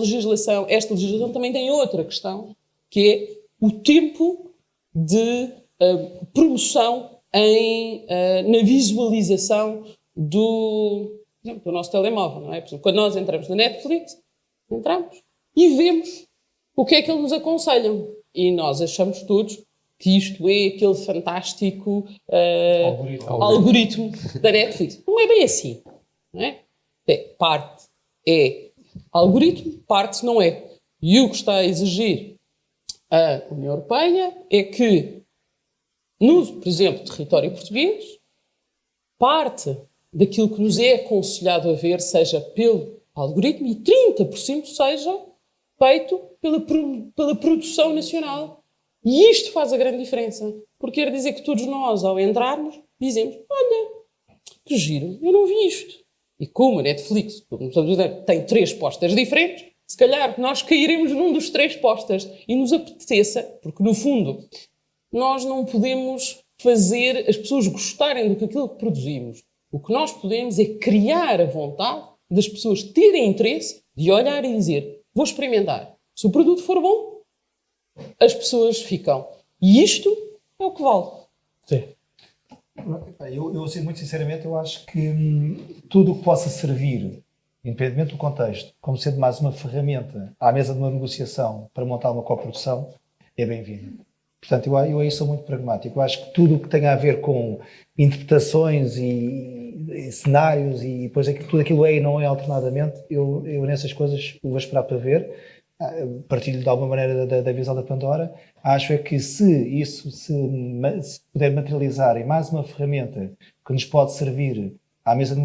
esta legislação também tem outra questão, que é o tempo de promoção na visualização do nosso telemóvel, não é? Por exemplo, quando nós entramos na Netflix, entramos e vemos o que é que eles nos aconselham. E nós achamos todos que isto é aquele fantástico algoritmo da Netflix. Não é bem assim, não é? Parte é algoritmo, parte não é. E o que está a exigir a União Europeia é que, por exemplo, território português, parte daquilo que nos é aconselhado a ver seja pelo algoritmo e 30% seja feito pela produção nacional. E isto faz a grande diferença. Porque quer dizer que todos nós, ao entrarmos, dizemos: olha, que giro, eu não vi isto. E como a Netflix, como estamos a dizer, tem 3 posters diferentes, se calhar nós cairemos num dos 3 posters e nos apeteça, porque no fundo nós não podemos fazer as pessoas gostarem do que aquilo que produzimos. O que nós podemos é criar a vontade das pessoas terem interesse de olhar e dizer: vou experimentar. Se o produto for bom, as pessoas ficam. E isto é o que vale. Sim. Eu assim, muito sinceramente, eu acho que tudo o que possa servir, independentemente do contexto, como sendo mais uma ferramenta à mesa de uma negociação para montar uma coprodução, é bem-vindo. Portanto, eu aí sou muito pragmático. Eu acho que tudo o que tenha a ver com interpretações e cenários e depois tudo aquilo é e não é alternadamente, eu nessas coisas vou esperar para ver. Partilho de alguma maneira da visão da Pandora. Acho é que se isso se puder materializar em mais uma ferramenta que nos pode servir à mesa de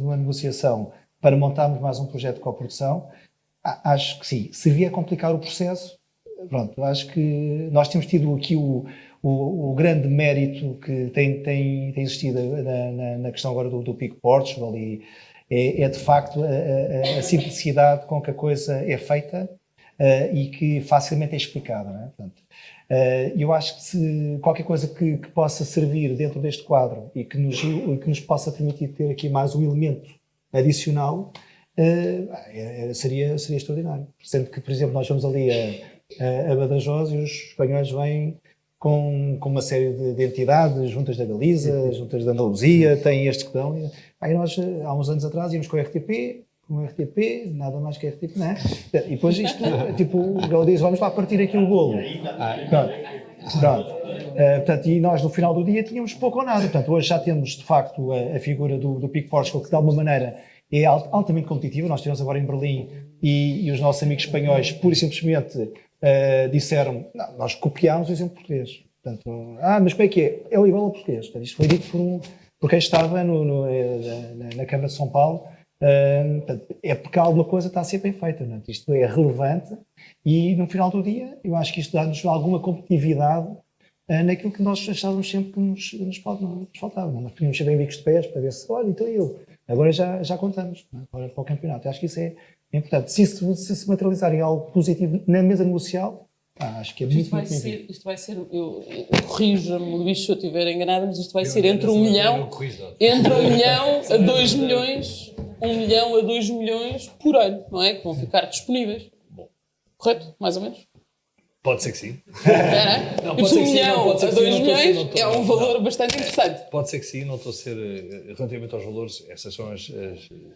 uma negociação para montarmos mais um projeto de coprodução, acho que sim. Se vier complicar o processo, pronto, acho que nós temos tido aqui o grande mérito que tem existido na questão agora do Peak Portugal e é de facto a simplicidade com que a coisa é feita e que facilmente é explicada, não é? Portanto, eu acho que se qualquer coisa que possa servir dentro deste quadro e que nos possa permitir ter aqui mais um elemento adicional, seria extraordinário. Sendo que, por exemplo, nós vamos ali a Badajoz e os espanhóis vêm com uma série de entidades, juntas da Galiza, juntas da Andaluzia, têm estes que dão. Aí nós, há uns anos atrás, íamos com o RTP, nada mais que RTP, não é? E depois isto, tipo, ele diz: vamos lá partir aqui o bolo. Pronto. Portanto, e nós no final do dia tínhamos pouco ou nada. Portanto, hoje já temos, de facto, a figura do Peak Portugal, que de alguma maneira é altamente competitiva. Nós tivemos agora em Berlim e os nossos amigos espanhóis, pura e simplesmente, disseram: não, nós copiámos o exemplo português. Portanto, mas como é que é? É igual ao português. Portanto, isto foi dito por quem estava na Câmara de São Paulo. É porque alguma coisa está a ser bem feita. Não é? Isto é relevante e no final do dia eu acho que isto dá-nos alguma competitividade naquilo que nós achávamos sempre que nos faltava. Nós podíamos ser bem bicos de pés para ver se, olha, então agora já contamos, não é? Agora para o campeonato. Eu acho que isso é E, portanto, se isso se materializar em algo positivo na mesa negocial, acho que é muito bem-vindo. Isto vai ser, corrija-me, Luís, se eu estiver enganado, mas isto vai ser entre 1 milhão, entre 1 milhão a 2 milhões, 1 milhão a 2 milhões por ano, não é? Que vão ficar disponíveis. Correto? Mais ou menos? Pode ser que sim. Não, pode ser 1 que sim, milhão pode ser a que sim, 2 não estou a ser, milhões não estou- é um valor bastante interessante. Pode ser que sim, não estou a ser. Relativamente aos valores, essas são as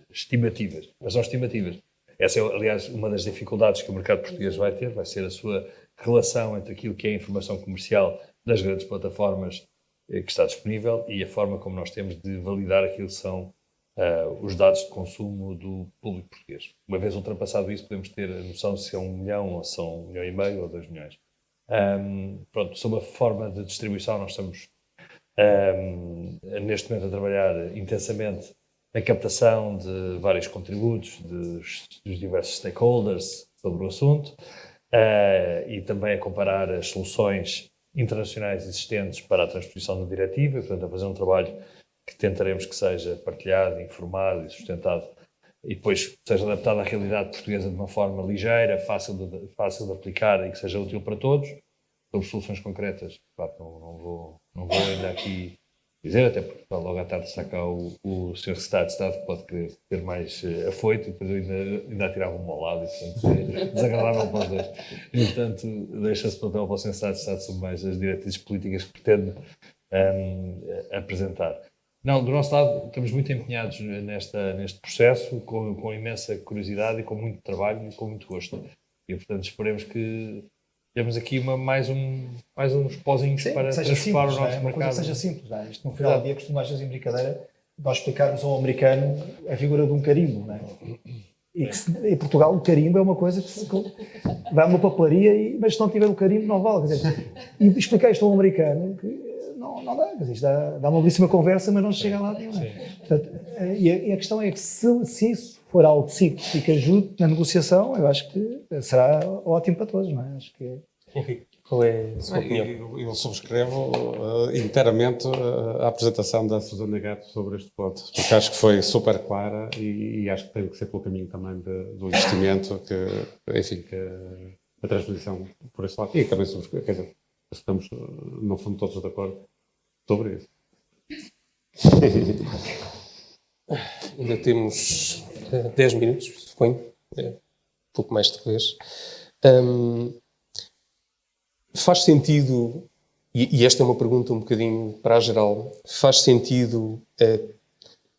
estimativas. Mas são estimativas. Essa é, aliás, uma das dificuldades que o mercado português vai ter, vai ser a sua relação entre aquilo que é a informação comercial das grandes plataformas que está disponível e a forma como nós temos de validar aquilo que são os dados de consumo do público português. Uma vez ultrapassado isso, podemos ter a noção se é 1 milhão, ou são 1,5 milhão ou 2 milhões. Pronto, sobre a forma de distribuição, nós estamos neste momento a trabalhar intensamente na captação de vários contributos dos diversos stakeholders sobre o assunto e também a comparar as soluções internacionais existentes para a transposição da diretiva, e, portanto, a fazer um trabalho que tentaremos que seja partilhado, informado e sustentado e depois seja adaptado à realidade portuguesa de uma forma ligeira, fácil de aplicar e que seja útil para todos. Sobre soluções concretas, claro, não vou ainda aqui dizer, até porque logo à tarde está cá o Sr. Secretário de Estado, que pode querer ter mais afoito, e depois eu ainda atirava-me ao lado, e portanto é desagradável para os dois. E portanto deixa-se papel para o Sr. Secretário de Estado sobre mais as diretrizes políticas que pretende apresentar. Não, do nosso lado estamos muito empenhados neste processo, com imensa curiosidade e com muito trabalho e com muito gosto. E portanto esperemos que temos aqui mais uns pozinhos para transformar o nosso mercado. Uma coisa que seja simples. Não é? Isto no final do dia costuma às vezes em brincadeira nós explicarmos ao americano a figura de um carimbo. Não é? E que em Portugal o carimbo é uma coisa que vai a uma papelaria, mas se não tiver o carimbo não vale. Quer dizer, e explicar isto a um americano que não dá. Quer dizer, isto dá uma belíssima conversa, mas não chega lá nenhum. Portanto, e a questão é que se isso for algo simples e que ajude na negociação, eu acho que será ótimo para todos, não é? Acho que Henrique, qual é a sua opinião? Eu subscrevo inteiramente a apresentação da Susana Gato sobre este ponto, porque acho que foi super clara e acho que tem que ser pelo caminho também do investimento, que a transposição por esse lado. E também subscrevo, quer dizer, estamos, não fomos todos de acordo sobre isso. Ainda temos 10 minutos, suponho, um pouco mais talvez. Faz sentido, e esta é uma pergunta um bocadinho para a geral, faz sentido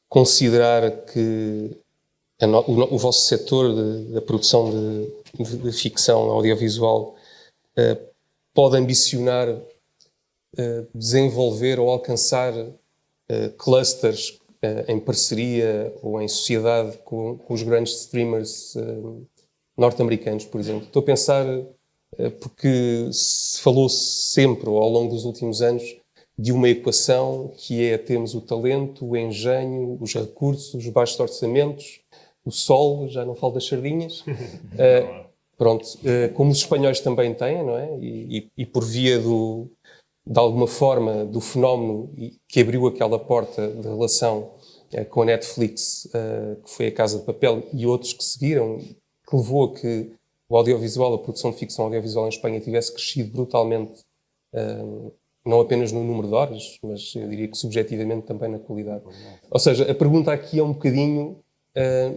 considerar que o vosso setor da produção de ficção audiovisual pode ambicionar desenvolver ou alcançar clusters em parceria ou em sociedade com os grandes streamers norte-americanos, por exemplo? Estou a pensar, porque se falou sempre, ou ao longo dos últimos anos, de uma equação que é termos o talento, o engenho, os recursos, os baixos orçamentos, o sol, já não falo das sardinhas, pronto, como os espanhóis também têm, não é? E por via de alguma forma, do fenómeno que abriu aquela porta de relação com a Netflix, que foi a Casa de Papel, e outros que seguiram, que levou a que o audiovisual, a produção de ficção audiovisual em Espanha tivesse crescido brutalmente, não apenas no número de horas, mas eu diria que subjetivamente também na qualidade. Ou seja, a pergunta aqui é um bocadinho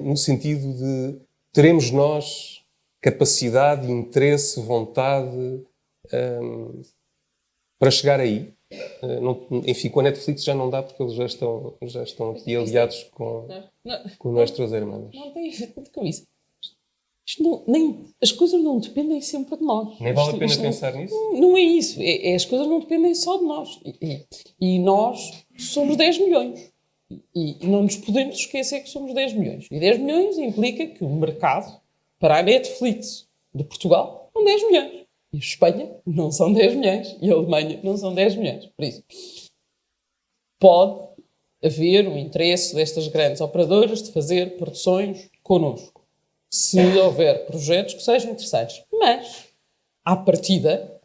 no sentido de teremos nós capacidade, interesse, vontade para chegar aí. Enfim, com a Netflix já não dá porque eles já estão aqui aliados com nossos irmãos. Não tem a ver com isso. As coisas não dependem sempre de nós. Nem vale a pena pensar nisso? Não é isso. As coisas não dependem só de nós. E nós somos 10 milhões. E não nos podemos esquecer que somos 10 milhões. E 10 milhões implica que o mercado para a Netflix de Portugal são 10 milhões. E a Espanha não são 10 milhões. E a Alemanha não são 10 milhões. Por isso, pode haver um interesse destas grandes operadoras de fazer produções connosco. Se houver projetos que sejam interessantes. Mas, à partida,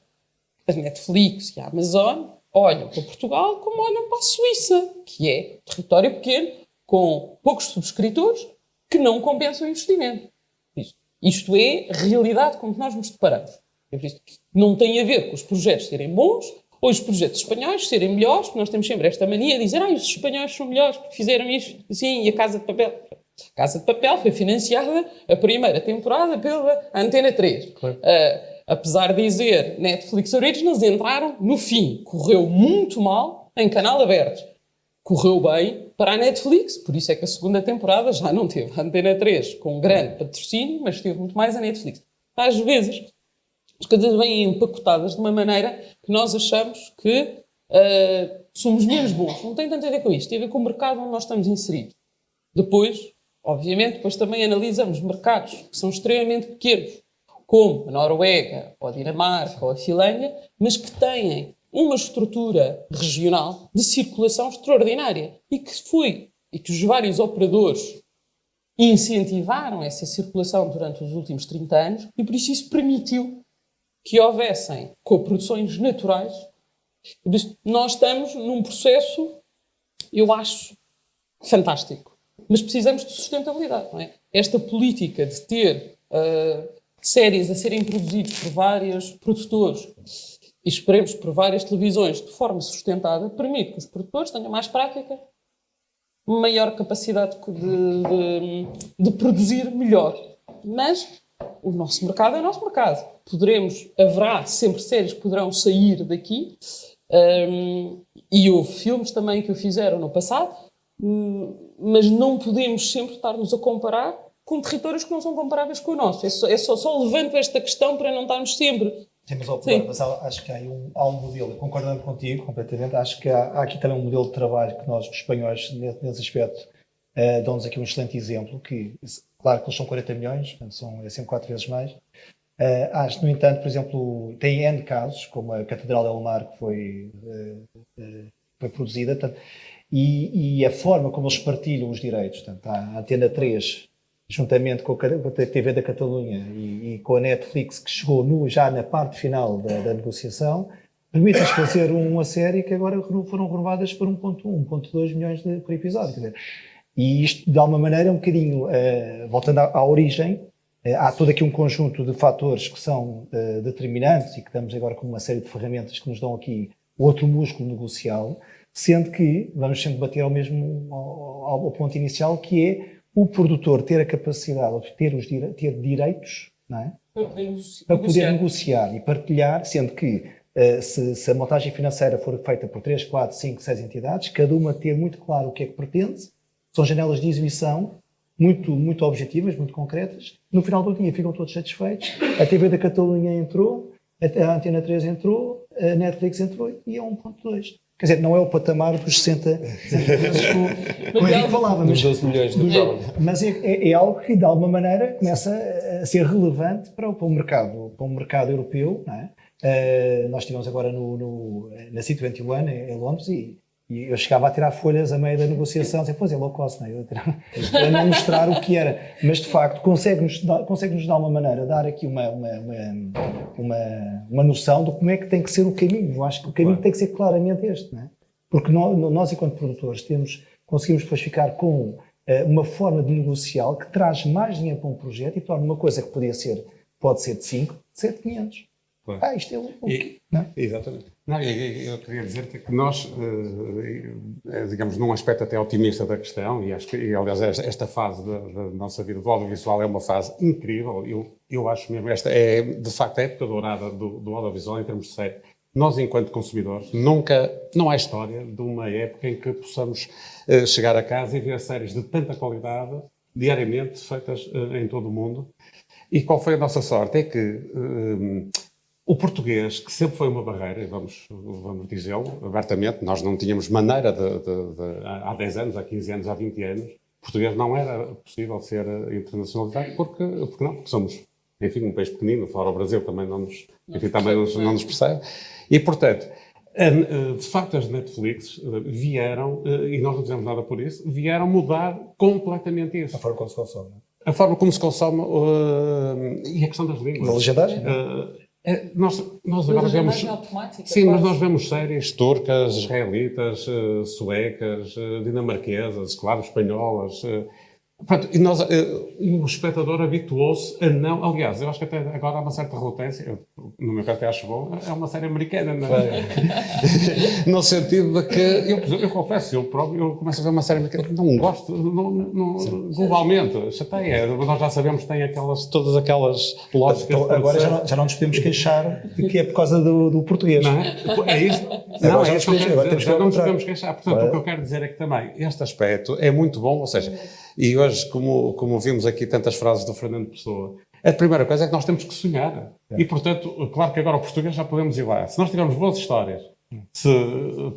a Netflix e a Amazon olham para Portugal como olham para a Suíça, que é território pequeno, com poucos subscritores, que não compensam o investimento. Isto é a realidade com que nós nos deparamos. É por isso, não tem a ver com os projetos serem bons ou os projetos espanhóis serem melhores, porque nós temos sempre esta mania de dizer os espanhóis são melhores porque fizeram isto assim, e a Casa de Papel. A Casa de Papel foi financiada a primeira temporada pela Antena 3. Claro. Apesar de dizer Netflix Originals, entraram no fim. Correu muito mal em canal aberto. Correu bem para a Netflix, por isso é que a segunda temporada já não teve a Antena 3 com um grande patrocínio, mas teve muito mais a Netflix. Às vezes, as coisas vêm empacotadas de uma maneira que nós achamos que somos menos bons. Não tem tanto a ver com isto, tem a ver com o mercado onde nós estamos inseridos. Depois, obviamente, também analisamos mercados que são extremamente pequenos, como a Noruega, ou a Dinamarca, ou a Finlândia, mas que têm uma estrutura regional de circulação extraordinária e que os vários operadores incentivaram essa circulação durante os últimos 30 anos e por isso permitiu que houvessem coproduções naturais. Nós estamos num processo, eu acho, fantástico. Mas precisamos de sustentabilidade, não é? Esta política de ter séries a serem produzidas por vários produtores e esperemos por várias televisões de forma sustentada, permite que os produtores tenham mais prática, maior capacidade de produzir melhor. Mas o nosso mercado é o nosso mercado. Haverá sempre séries que poderão sair daqui e houve filmes também que o fizeram no passado, mas não podemos sempre estar-nos a comparar com territórios que não são comparáveis com o nosso. Só levanto esta questão para não estarmos sempre... Temos a opinar, mas acho que há um modelo, concordando contigo completamente, acho que há aqui também um modelo de trabalho que nós, os espanhóis, nesse aspecto, dão-nos aqui um excelente exemplo, que, claro que eles são 40 milhões, portanto, é sempre 4 vezes mais. Acho, no entanto, por exemplo, tem N casos, como a Catedral del Mar, que foi produzida, portanto, e a forma como eles partilham os direitos, portanto, a Antena 3, juntamente com a TV da Catalunha e com a Netflix, que chegou já na parte final da negociação, permite-nos fazer uma série que agora foram renovadas por 1.1, 1.2 milhões por episódio. Quer dizer, e isto, de alguma maneira, é um bocadinho, voltando à origem, há todo aqui um conjunto de fatores que são determinantes e que estamos agora com uma série de ferramentas que nos dão aqui outro músculo negocial, sendo que vamos sempre bater ao ponto inicial, que é o produtor ter a capacidade de ter direitos, não é? Para poder negociar e partilhar, sendo que se a montagem financeira for feita por 3, 4, 5, 6 entidades, cada uma ter muito claro o que é que pretende, são janelas de exibição muito, muito objetivas, muito concretas, no final do dia ficam todos satisfeitos, a TV da Catalunha entrou, a Antena 3 entrou, a Netflix entrou e é 1.2. Quer dizer, não é o patamar dos 60 vezes que o Henrique falava. Dos 12 milhões de dólares. Mas é algo que, de alguma maneira, começa a ser relevante para o mercado europeu. Não é? Nós estivemos agora na C21 em Londres e eu chegava a tirar folhas a meio da negociação, dizer, pois é low cost, não é? Para não mostrar o que era. Mas, de facto, consegue-nos de alguma maneira dar aqui uma noção de como é que tem que ser o caminho. Eu acho que o caminho tem que ser claramente este, não é? Porque nós enquanto produtores, conseguimos depois ficar com uma forma de negociar que traz mais dinheiro para um projeto e torna uma coisa que pode ser de 5, de 7, 500. Claro. Isto é o quê? Exatamente. Não, eu queria dizer que nós, digamos, num aspecto até otimista da questão, e acho que, aliás, esta fase da nossa vida do audiovisual é uma fase incrível. Eu acho mesmo, esta é, de facto, a época dourada do audiovisual em termos de série. Nós, enquanto consumidores, não há história de uma época em que possamos chegar a casa e ver séries de tanta qualidade, diariamente, feitas em todo o mundo. E qual foi a nossa sorte? É que o português, que sempre foi uma barreira, vamos dizê-lo abertamente, nós não tínhamos maneira há 10 anos, há 15 anos, há 20 anos, português não era possível ser internacionalizado, porque somos, enfim, um país pequenino, fora o Brasil também não nos percebe. E, portanto, de facto as Netflix vieram, e nós não fizemos nada por isso, vieram mudar completamente isso. A forma como se consome. A forma como se consome e a questão das línguas. Da legendagem? Nós agora vemos... Sim, mas nós vemos séries turcas, israelitas, suecas, dinamarquesas, claro, espanholas. Pronto, e o espectador habituou-se a não... Aliás, eu acho que até agora há uma certa relutância, no meu caso até acho bom, é uma série americana, não é? No sentido de que, eu confesso, eu começo a ver uma série americana que não gosto, globalmente, chateia. Nós já sabemos que tem todas aquelas lógicas. Então, agora já não nos podemos queixar de que é por causa do português. Não é? É isso? Não, é isso que eu quero dizer. Já não nos podemos queixar. Portanto, o que eu quero dizer é que também este aspecto é muito bom, ou seja, e hoje, como vimos aqui tantas frases do Fernando Pessoa, a primeira coisa é que nós temos que sonhar. E, portanto, claro que agora o português já podemos ir lá. Se nós tivermos boas histórias,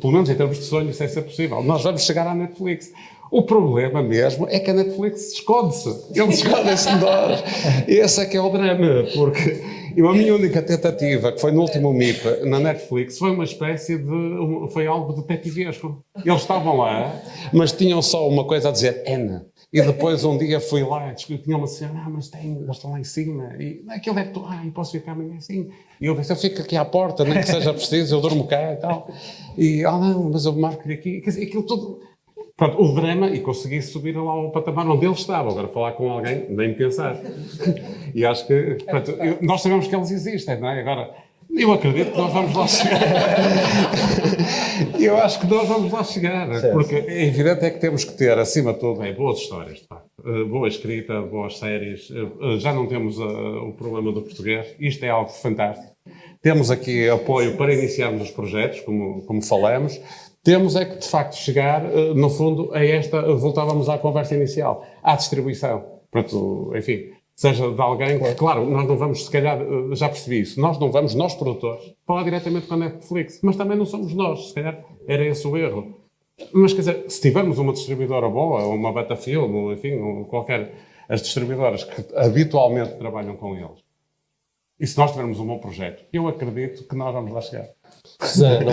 pelo menos em termos de sonho, isso é ser possível, nós vamos chegar à Netflix. O problema mesmo é que a Netflix esconde-se. Eles escondem-se de nós. Esse é que é o drama, porque a minha única tentativa, que foi no último MIP, na Netflix, foi uma espécie de... foi algo detetivesco. Eles estavam lá, mas tinham só uma coisa a dizer, N. E depois um dia fui lá, tinha uma cena, mas eles estão lá em cima, e aquilo é tudo, posso ficar amanhã assim. E eu pensei, eu fico aqui à porta, nem que seja preciso, eu durmo cá e tal. E, não, mas eu marco-lhe aqui. Quer dizer, aquilo tudo... Pronto, o drama, e consegui subir lá ao patamar onde ele estava. Agora, falar com alguém, nem pensar. E acho que, pronto, nós sabemos que eles existem, não é? Agora, eu acredito que nós vamos lá chegar. Eu acho que nós vamos lá chegar. Certo. Porque é evidente que temos que ter, acima de tudo, boas histórias, de facto. Boa escrita, boas séries. Já não temos o problema do português. Isto é algo fantástico. Temos aqui apoio para iniciarmos os projetos, como falamos. Temos é que, de facto, chegar, no fundo, voltávamos à conversa inicial, à distribuição. Pronto, enfim, seja de alguém, claro, nós não vamos, se calhar, já percebi isso, nós não vamos, nós produtores, falar diretamente com a Netflix, mas também não somos nós, se calhar era esse o erro. Mas, quer dizer, se tivermos uma distribuidora boa, ou uma Batafilm, ou enfim, ou as distribuidoras que habitualmente trabalham com eles, e se nós tivermos um bom projeto, eu acredito que nós vamos lá chegar. Susana,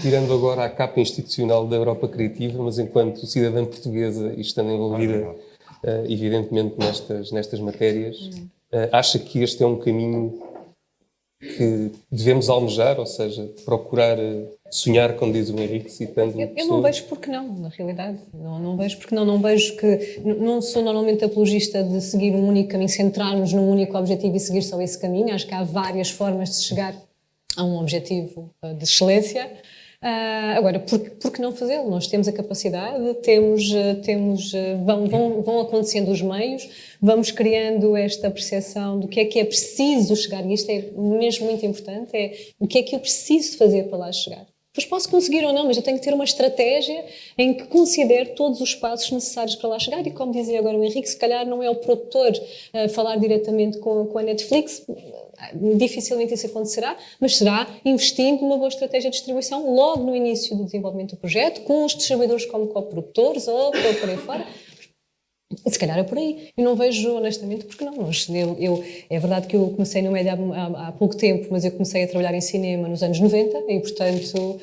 tirando agora a capa institucional da Europa Criativa, mas enquanto cidadã portuguesa e estando envolvida, evidentemente, nestas matérias, acha que este é um caminho que devemos almejar, ou seja, procurar sonhar, como diz o Henrique, citando... Eu não vejo porque não, na realidade. Não vejo porque não. Não vejo que... Não sou normalmente apologista de seguir um único caminho, centrar-nos num único objetivo e seguir só esse caminho. Acho que há várias formas de chegar a um objetivo de excelência. Agora, por que não fazê-lo? Nós temos a capacidade, vão acontecendo os meios, vamos criando esta percepção do que é preciso chegar, e isto é mesmo muito importante, o que é que eu preciso fazer para lá chegar. Depois posso conseguir ou não, mas eu tenho que ter uma estratégia em que considere todos os passos necessários para lá chegar, e como dizia agora o Henrique, se calhar não é o produtor falar diretamente com a Netflix, dificilmente isso acontecerá, mas será investindo numa boa estratégia de distribuição logo no início do desenvolvimento do projeto, com os distribuidores como coprodutores ou por aí fora. Se calhar é por aí. Eu não vejo, honestamente, porque não. É verdade que eu comecei no média há pouco tempo, mas eu comecei a trabalhar em cinema nos anos 90 e, portanto,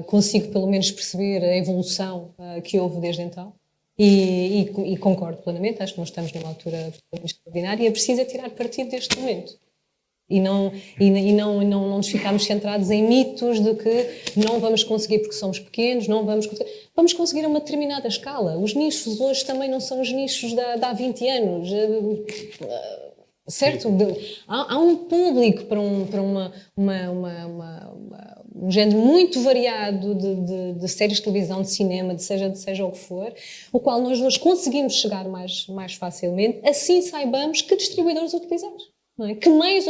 consigo pelo menos perceber a evolução que houve desde então. E concordo plenamente, acho que nós estamos numa altura extraordinária e é preciso tirar partido deste momento. E não nos ficarmos centrados em mitos de que não vamos conseguir porque somos pequenos, vamos conseguir a uma determinada escala. Os nichos hoje também não são os nichos de há 20 anos, certo? Há um público para um género muito variado de séries de televisão, de cinema, seja o que for, o qual nós hoje conseguimos chegar mais facilmente, assim saibamos que distribuidores utilizar. Não é? Que meios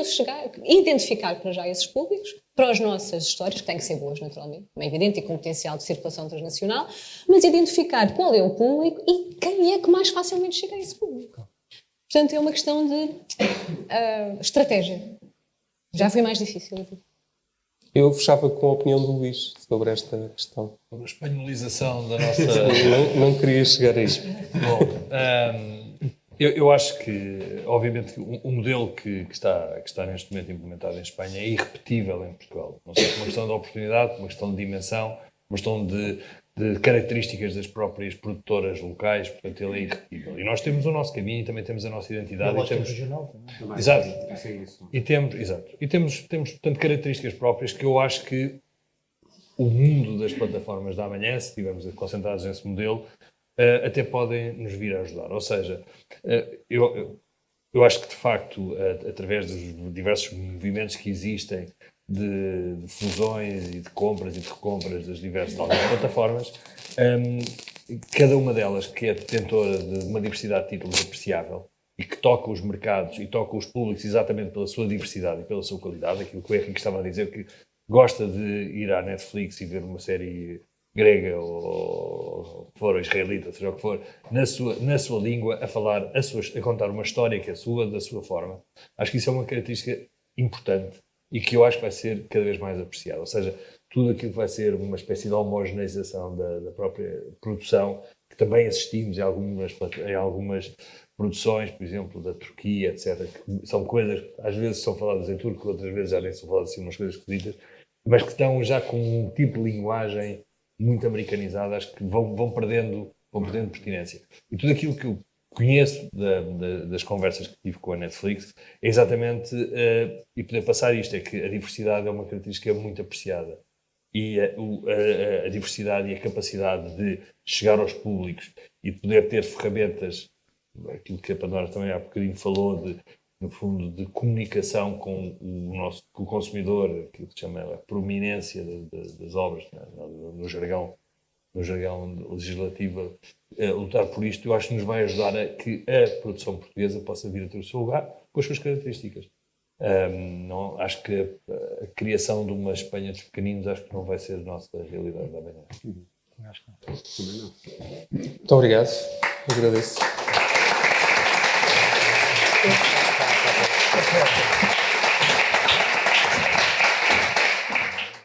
identificar para já esses públicos, para as nossas histórias, que têm que ser boas, naturalmente, é evidente, e com potencial de circulação transnacional, mas identificar qual é o público e quem é que mais facilmente chega a esse público. Portanto, é uma questão de estratégia. Já foi mais difícil. Eu fechava com a opinião do Luís sobre esta questão. Sobre a espanholização da nossa... não queria chegar a isso. Bom, eu acho que, obviamente, o modelo que está neste momento implementado em Espanha é irrepetível em Portugal. Não sei se é uma questão de oportunidade, uma questão de dimensão, uma questão de características das próprias produtoras locais, portanto ele é irrepetível. E nós temos o nosso caminho e também temos a nossa identidade. E temos regional também. Exato. E temos, portanto, características próprias que eu acho que o mundo das plataformas da amanhã, se estivermos concentrados nesse modelo, até podem nos vir a ajudar. Ou seja, eu acho que, de facto, através dos diversos movimentos que existem de fusões e de compras e de recompras das diversas plataformas, cada uma delas que é detentora de uma diversidade de títulos apreciável e que toca os mercados e toca os públicos exatamente pela sua diversidade e pela sua qualidade, aquilo que o Henrique estava a dizer, que gosta de ir à Netflix e ver uma série grega ou israelita, seja o que for, na sua língua, a falar, a contar uma história que é sua, da sua forma. Acho que isso é uma característica importante e que eu acho que vai ser cada vez mais apreciada. Ou seja, tudo aquilo que vai ser uma espécie de homogeneização da própria produção, que também assistimos em algumas produções, por exemplo, da Turquia, etc., que são coisas que às vezes são faladas em turco, outras vezes já nem são faladas assim, umas coisas esquisitas, mas que estão já com um tipo de linguagem muito americanizada, acho que vão perdendo pertinência. E tudo aquilo que eu conheço das conversas que tive com a Netflix é exatamente, e poder passar isto, é que a diversidade é uma característica muito apreciada. E a diversidade e a capacidade de chegar aos públicos e de poder ter ferramentas, aquilo que a Pandora também há bocadinho falou, no fundo, de comunicação com o consumidor, aquilo que se chama a prominência das obras, no jargão legislativo, lutar por isto, eu acho que nos vai ajudar a que a produção portuguesa possa vir a ter o seu lugar com as suas características. Não, acho que a criação de uma Espanha dos pequeninos acho que não vai ser a nossa realidade da manhã. Acho que não. Muito obrigado. Agradeço.